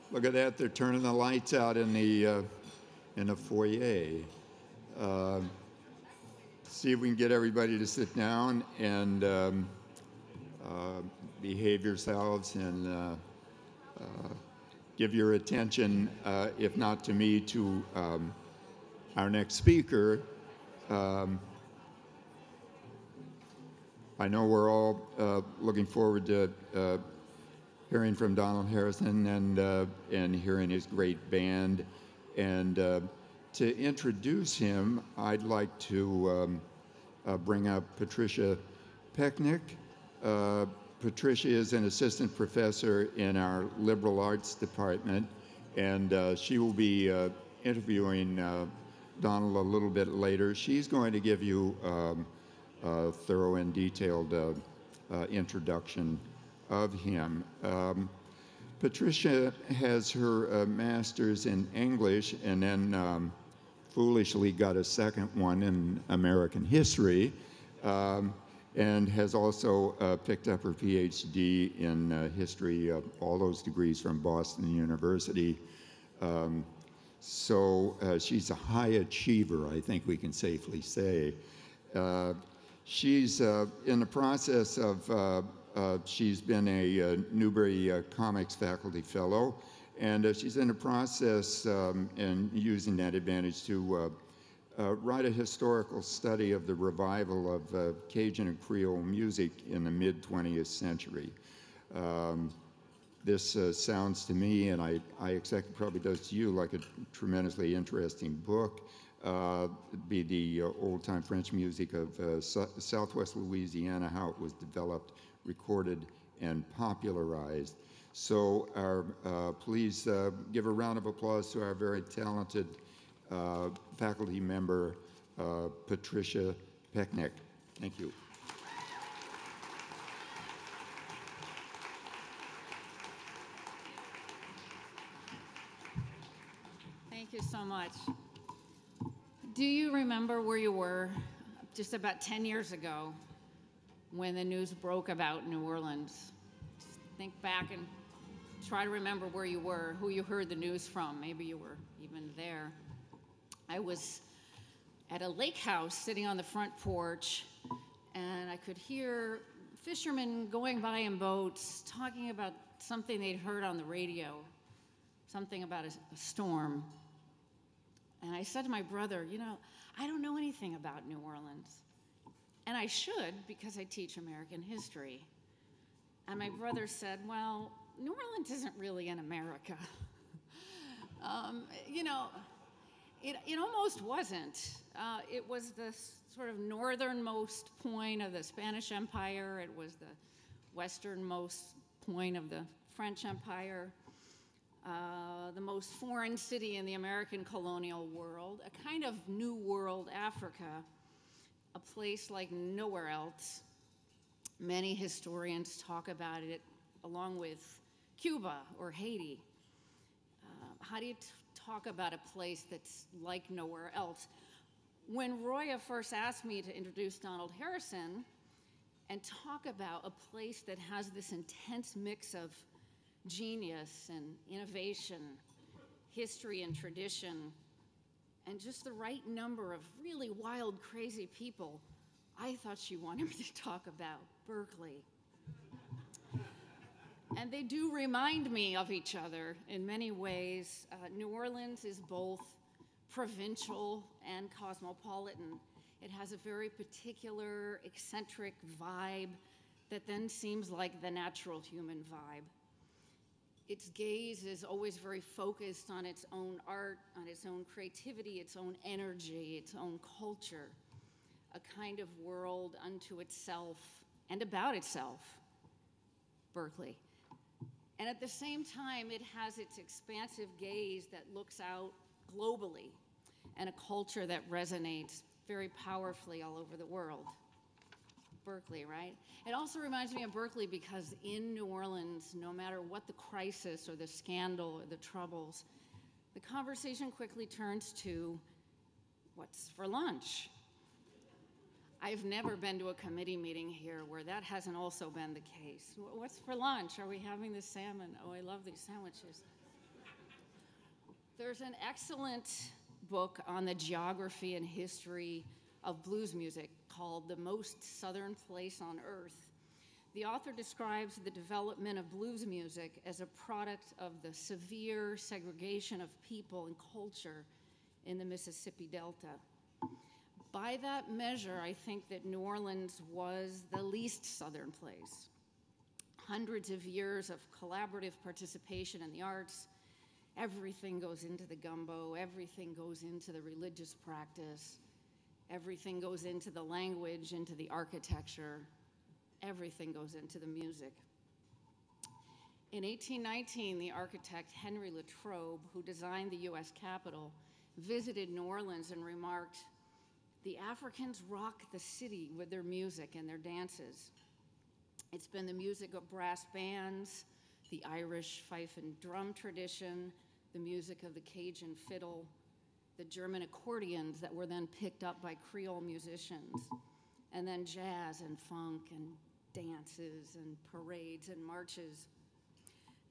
look at that. They're turning the lights out in the foyer. See if we can get everybody to sit down and behave yourselves and give your attention, if not to me, to our next speaker. I know we're all looking forward to hearing from Donald Harrison and hearing his great band. And to introduce him, I'd like to bring up Patricia Pecknick. Patricia is an assistant professor in our liberal arts department, and she will be interviewing Donald a little bit later. She's going to give you a thorough and detailed introduction of him. Patricia has her master's in English and then foolishly got a second one in American history. And has also picked up her PhD in history, all those degrees from Boston University. So she's a high achiever, I think we can safely say. She's in the process of, she's been a Newbery Comics faculty fellow, and she's in the process and using that advantage to write a historical study of the revival of Cajun and Creole music in the mid-20th century. This sounds to me, and I expect it probably does to you, like a tremendously interesting book. It'd be the old-time French music of Southwest Louisiana, how it was developed, recorded, and popularized. So please give a round of applause to our very talented faculty member, Patricia Pecknick. Thank you. Thank you so much. Do you remember where you were just about 10 years ago when the news broke about New Orleans? Just think back and try to remember where you were, who you heard the news from. Maybe you were even there. I was at a lake house sitting on the front porch, and I could hear fishermen going by in boats talking about something they'd heard on the radio, something about a storm. And I said to my brother, you know, I don't know anything about New Orleans. And I should, because I teach American history. And my brother said, well, New Orleans isn't really in America. You know, it almost wasn't. It was the sort of northernmost point of the Spanish Empire. It was the westernmost point of the French Empire. The most foreign city in the American colonial world, a kind of New World Africa, a place like nowhere else Many historians talk about it along with Cuba or Haiti. How do you talk about a place that's like nowhere else? When Roya first asked me to introduce Donald Harrison and talk about a place that has this intense mix of genius and innovation, history and tradition, and just the right number of really wild, crazy people, I thought she wanted me to talk about Berkeley. And they do remind me of each other in many ways. New Orleans is both provincial and cosmopolitan. It has a very particular, eccentric vibe that then seems like the natural human vibe. Its gaze is always very focused on its own art, on its own creativity, its own energy, its own culture, a kind of world unto itself and about itself, Berkeley. And at the same time, it has its expansive gaze that looks out globally and a culture that resonates very powerfully all over the world. Berkeley, right? It also reminds me of Berkeley because in New Orleans, no matter what the crisis or the scandal or the troubles, the conversation quickly turns to what's for lunch. I've never been to a committee meeting here where that hasn't also been the case. What's for lunch? Are we having the salmon? Oh, I love these sandwiches. There's an excellent book on the geography and history of blues music called The Most Southern Place on Earth. The author describes the development of blues music as a product of the severe segregation of people and culture in the Mississippi Delta. By that measure, I think that New Orleans was the least southern place. Hundreds of years of collaborative participation in the arts, everything goes into the gumbo, everything goes into the religious practice, everything goes into the language, into the architecture, everything goes into the music. In 1819, the architect Henry Latrobe, who designed the US Capitol, visited New Orleans and remarked, "The Africans rock the city with their music and their dances. It's been the music of brass bands, the Irish fife and drum tradition, the music of the Cajun fiddle, the German accordions that were then picked up by Creole musicians, and then jazz and funk and dances and parades and marches."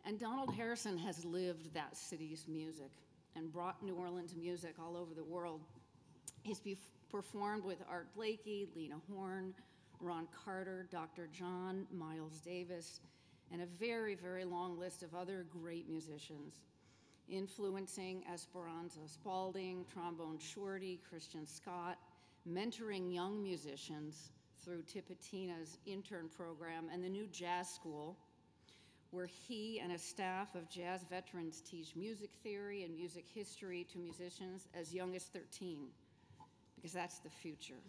And Donald Harrison has lived that city's music and brought New Orleans music all over the world. He's performed with Art Blakey, Lena Horne, Ron Carter, Dr. John, Miles Davis, and a very, very long list of other great musicians, influencing Esperanza Spalding, Trombone Shorty, Christian Scott, mentoring young musicians through Tipitina's intern program and the new jazz school, where he and a staff of jazz veterans teach music theory and music history to musicians as young as 13, because that's the future.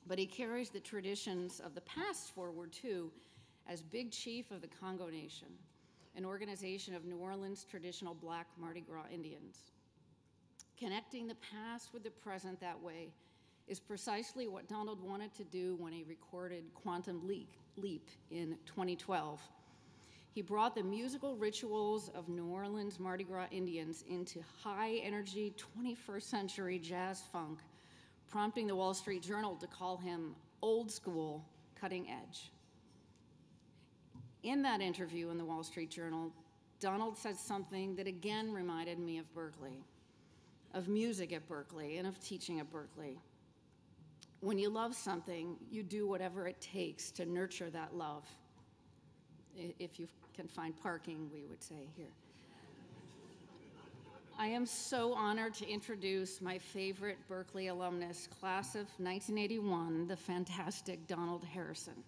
But he carries the traditions of the past forward too, as Big Chief of the Congo Nation, an organization of New Orleans traditional Black Mardi Gras Indians. Connecting the past with the present that way is precisely what Donald wanted to do when he recorded Quantum Leap in 2012. He brought the musical rituals of New Orleans Mardi Gras Indians into high-energy 21st century jazz funk, prompting the Wall Street Journal to call him old school, cutting edge. In that interview in the Wall Street Journal, Donald said something that again reminded me of Berkeley, of music at Berkeley, and of teaching at Berkeley. When you love something, you do whatever it takes to nurture that love. If you can find parking, we would say here. I am so honored to introduce my favorite Berkeley alumnus, class of 1981, the fantastic Donald Harrison.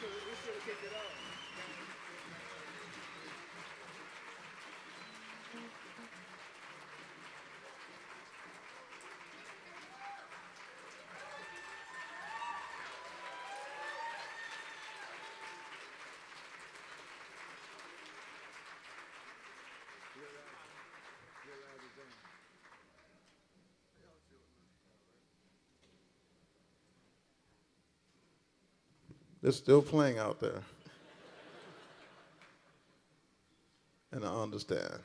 have kicked it off. They're still playing out there. And I understand.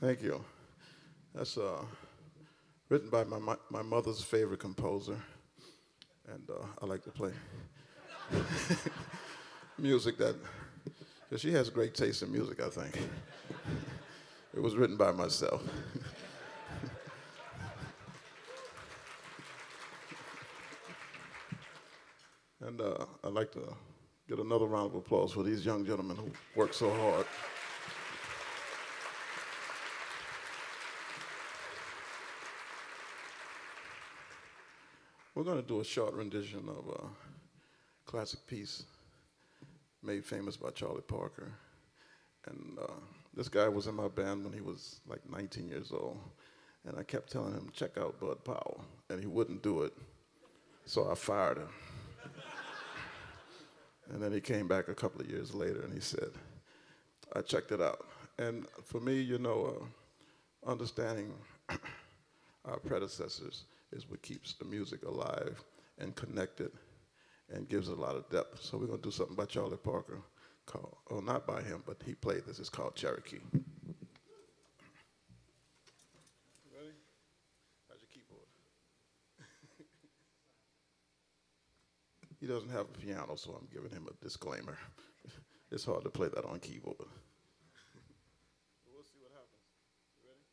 Thank you. That's written by my mother's favorite composer, and I like to play music that, because she has great taste in music, I think. It was written by myself. And I'd like to get another round of applause for these young gentlemen who work so hard. We're going to do a short rendition of a classic piece made famous by Charlie Parker. And this guy was in my band when he was like 19 years old. And I kept telling him, check out Bud Powell. And he wouldn't do it. So I fired him. And then he came back a couple of years later and he said, I checked it out. And for me, you know, understanding our predecessors is what keeps the music alive and connected and gives it a lot of depth. So we're going to do something by Charlie Parker called, well, not by him, but he played this. It's called Cherokee. Ready? How's your keyboard? He doesn't have a piano, so I'm giving him a disclaimer. It's hard to play that on keyboard. We'll see what happens. You ready?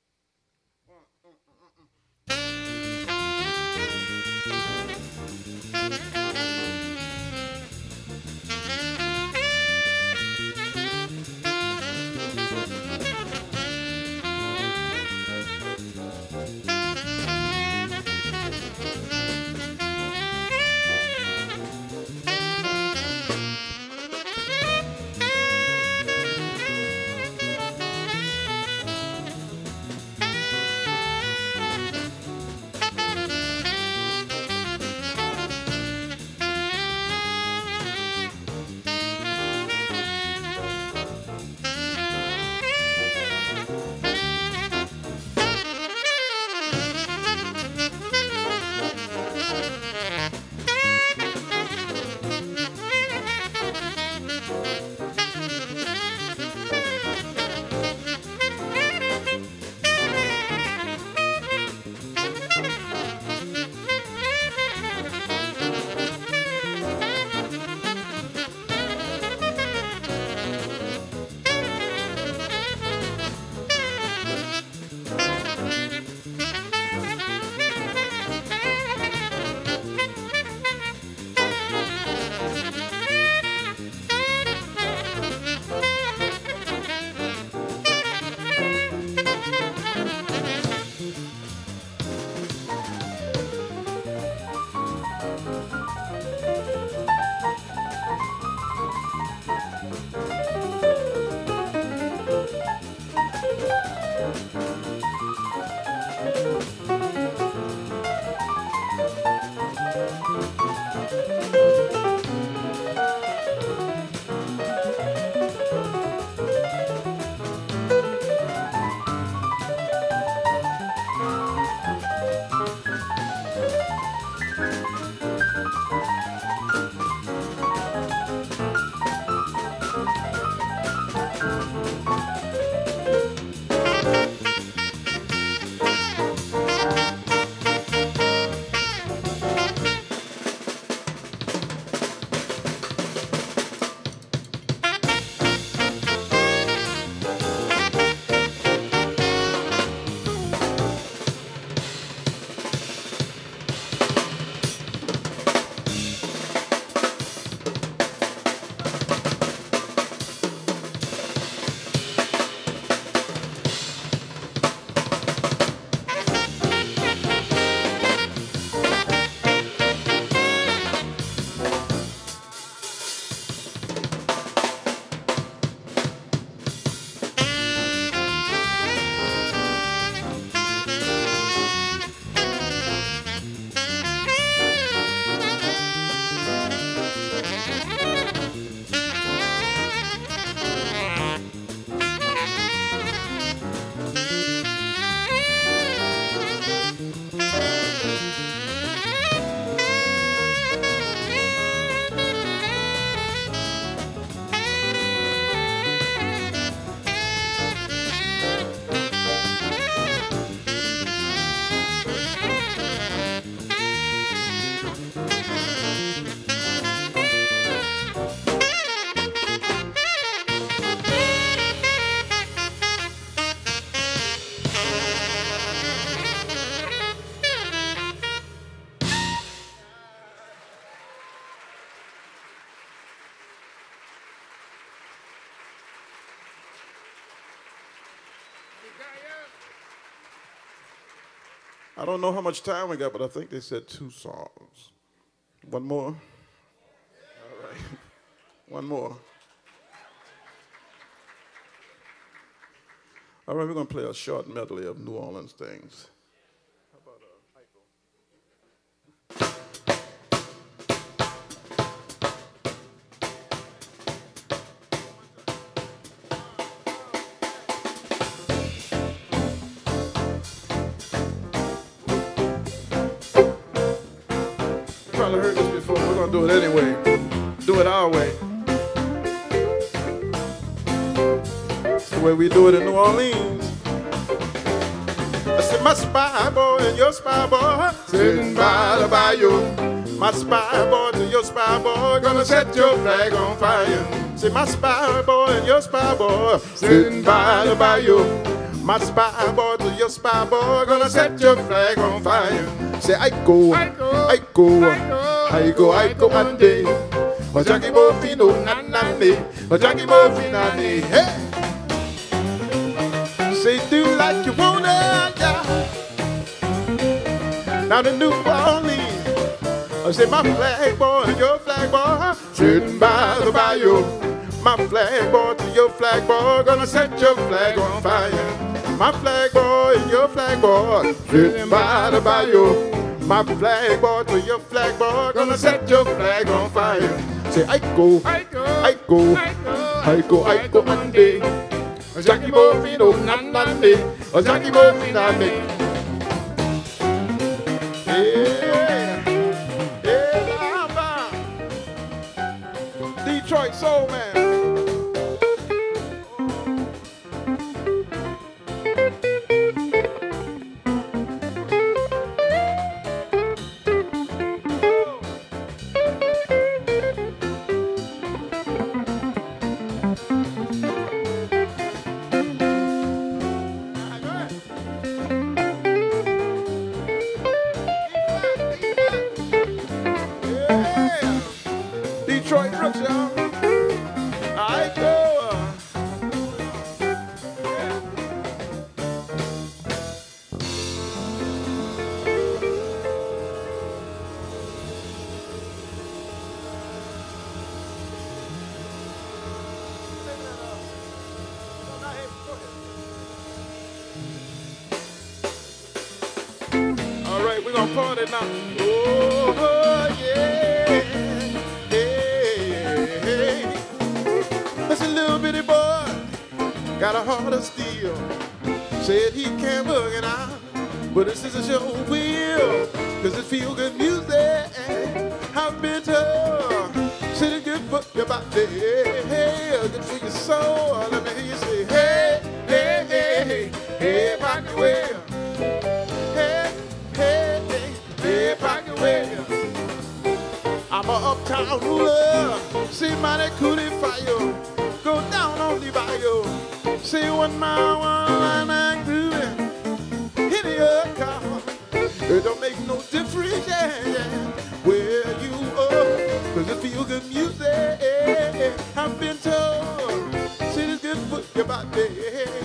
I don't know how much time we got, but I think they said 2 songs. One more? All right. One more. All right, we're going to play a short medley of New Orleans things. Probably heard this before. We're going to do it anyway. Do it our way. It's the way we do it in New Orleans. I said, my spy boy and your spy boy sitting by the bayou. My spy boy to your spy boy gonna set your flag on fire. Say, my spy boy and your spy boy sitting by the bayou. My spy boy to your spy boy gonna set your flag on fire. Say, I go, ande. O Jackie Mo Fino nanane, o Jackie Mo Finane, hey. Say, do like you wanna, yeah. Now the New Orleans, I say, my flag boy and your flag boy sitting by the bayou. My flag boy to your flag boy gonna set your flag on fire. My flag boy and your flag boy sitting by the bayou. My flag boy to your flag boy gonna set your flag on fire. Say, I go, ande. Jackie Mo Fino nanane, o Jackie Mo Finane. Detroit Soul Man. Detroit Brooks, y'all. I go. All right, we're gonna party now. Oh, yeah. Hey. That's a little bitty boy, got a heart of steel. Said he can't work it out, but this is a show will. Cause it's feel good music, I've been told. Said it's good for your body, hey, good for your soul. Let me hear you say, hey, hey, hey, hey, pocket way. Hey, hey, hey, hey, pocket way. I'm a uptown ruler, see mighty coolie fire. Go down on the bayou, see 1 mile, 1 line, man grooving. Hit your car, it don't make no difference, yeah, where you are. Cause it feel good music, I've been told. See it's good for your body,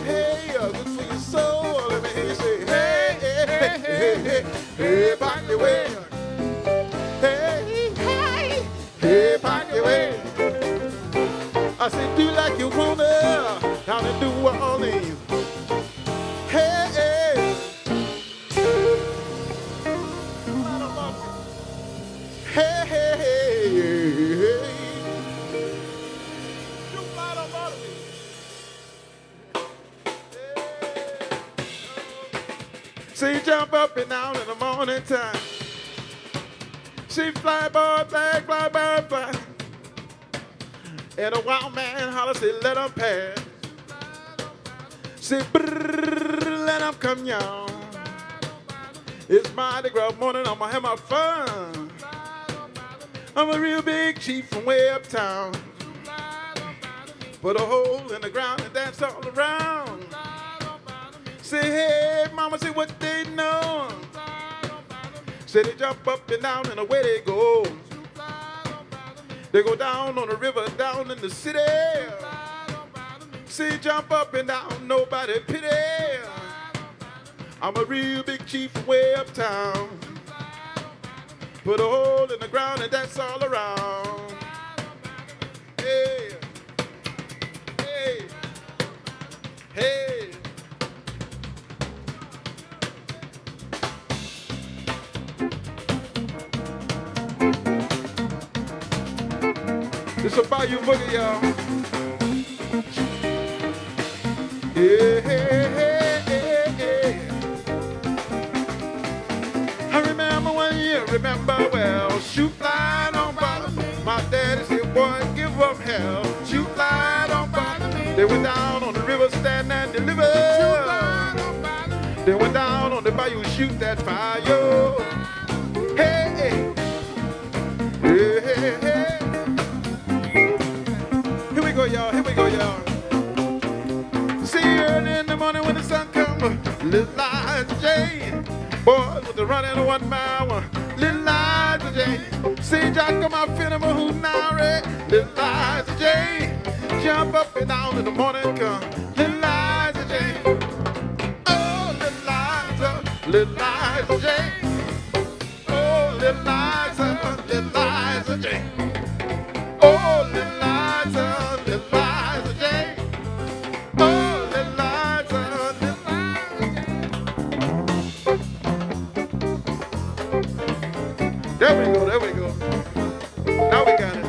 hey, good for your soul. Let me hear you say, hey, hey, hey, hey, hey, hey, pocket way. Hey, pocket way. I said, do like you wanna, down in New Orleans. Hey, hey. Hey, hey, hey. Say, jump up and down in the morning time. She fly, boy, flag, fly, bird, fly. And a wild man holler, say, let him pass. Say, brrrr, let him come, y'all. It's Mardi Gras morning, I'ma have my fun. I'm a real big chief from way uptown. Put a hole in the ground and dance all around. Say, hey, mama, say what they know. Say they jump up and down and away they go. They go down on the river, down in the city. Say jump up and down, nobody pity. I'm a real big chief way uptown. Put a hole in the ground and that's all around. Hey, hey, hey. It's a Bayou Boogie, y'all. Yeah, hey, hey, hey, hey. I remember one year, remember well, shoot flying on bottom. My daddy said, boy, give up hell. Shoot flying on bottom. They went down on the river, stand and deliver. They went down on the bayou, shoot that fire. Hey, hey, hey, hey, hey. Here we go, y'all. Here we go, y'all. See early in the morning when the sun comes, little Liza Jane. Boys with the running 1 mile, little Liza Jane. See Jack on my cinema who's now red, little Liza Jane. Jump up and down in the morning come, little Liza Jane. Oh, little Liza Jane. Oh, little Liza Jane. Oh, little Liza Jane. Oh, little Liza There we go, there we go. Now we got it.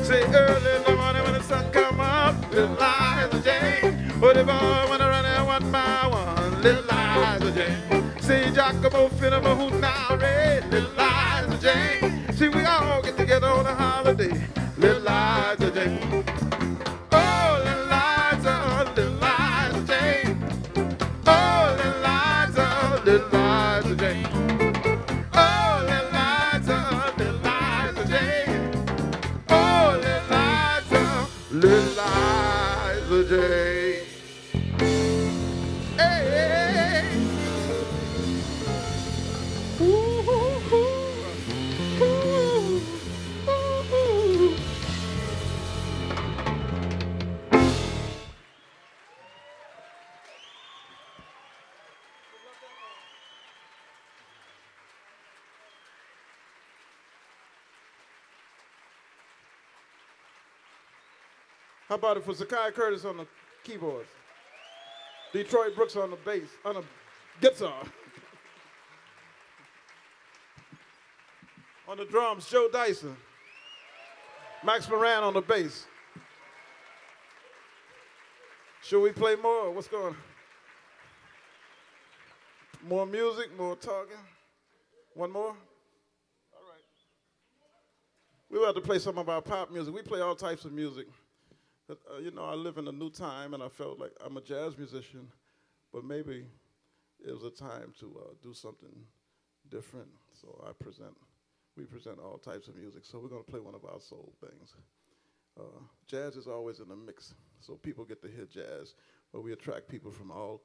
Say early in the morning when the sun come up, little Liza Jane. Oh, the boy wanna run at 1 mile, little Liza Jane. Say Giacomo Finnemer who's now red, little Liza Jane. See, we all get together on a holiday, little Liza Jane. Oh, little Liza Jane. Oh, little Liza Jane. Oh, little Liza Jane. Oh, little Liza Jane. Hey, hey. Ooh, ooh, ooh, ooh, ooh. How about it for Zakai Curtis on the keyboards? Detroit Brooks on the bass, on the guitar. On the drums, Joe Dyson. Max Moran on the bass. Should we play more? What's going on? More music, more talking? One more? All right. We will have to play some of our pop music. We play all types of music. But, you know, I live in a new time, and I felt like I'm a jazz musician, but maybe it was a time to do something different. So we present all types of music. So we're going to play one of our soul things. Jazz is always in the mix, so people get to hear jazz, but we attract people from all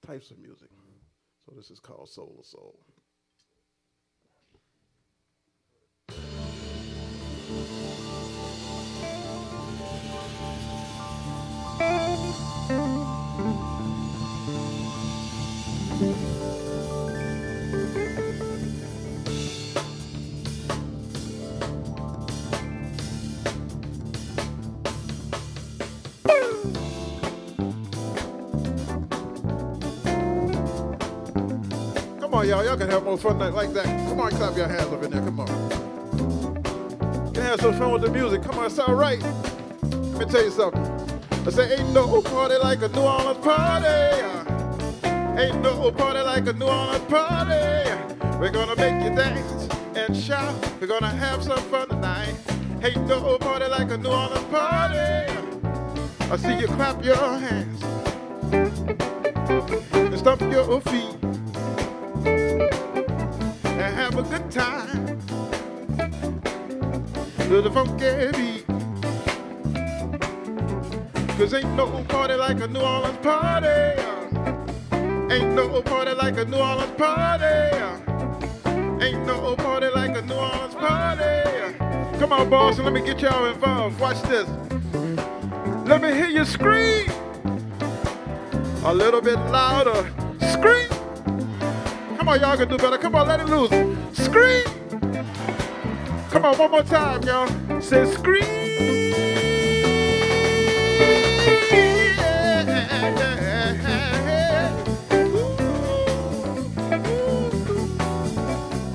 types of music. So this is called Soul to Soul. Come on, y'all. Y'all can have more fun like that. Come on, clap your hands up in there. Come on. You can have some fun with the music. Come on, it's all right. Let me tell you something. I say, ain't no party like a New Orleans party. Ain't no party like a New Orleans party. We're gonna make you dance and shout. We're gonna have some fun tonight. Ain't no party like a New Orleans party. I see you clap your hands and stomp your feet and have a good time to the funky beat. 'Cause ain't no party like a New Orleans party. Ain't no party like a New Orleans party. Ain't no party like a New Orleans party. Come on, Boston, let me get y'all involved. Watch this. Let me hear you scream. A little bit louder. Scream. Come on, y'all can do better. Come on, let it loose. Scream. Come on, one more time, y'all. Say scream.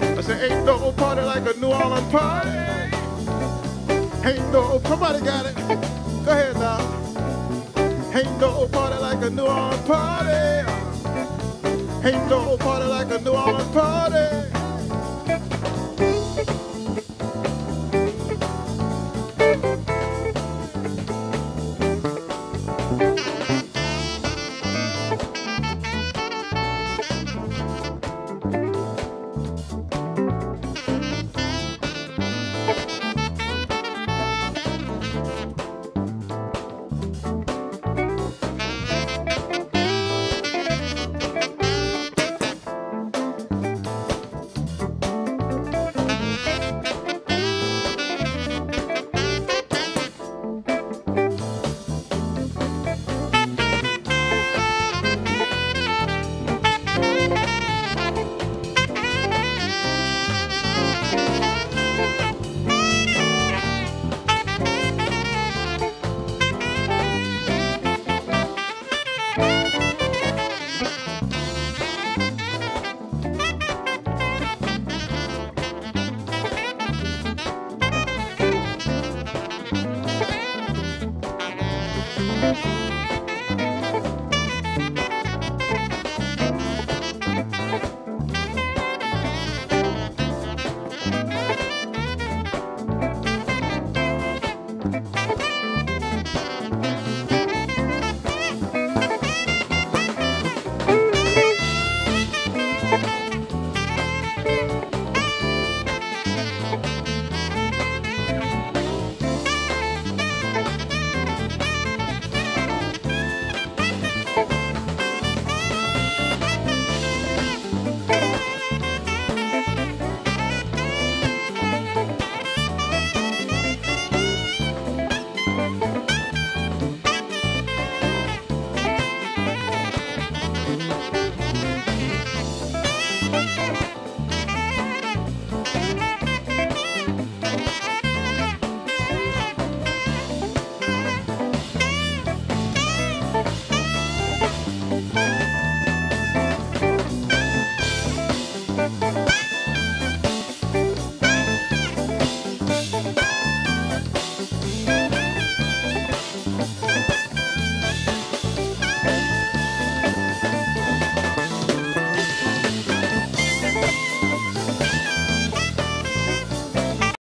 I said, ain't no party like a New Orleans party. Ain't no, somebody got it. Go ahead now. Ain't no party like a New Orleans party. Ain't no party like a New Orleans party.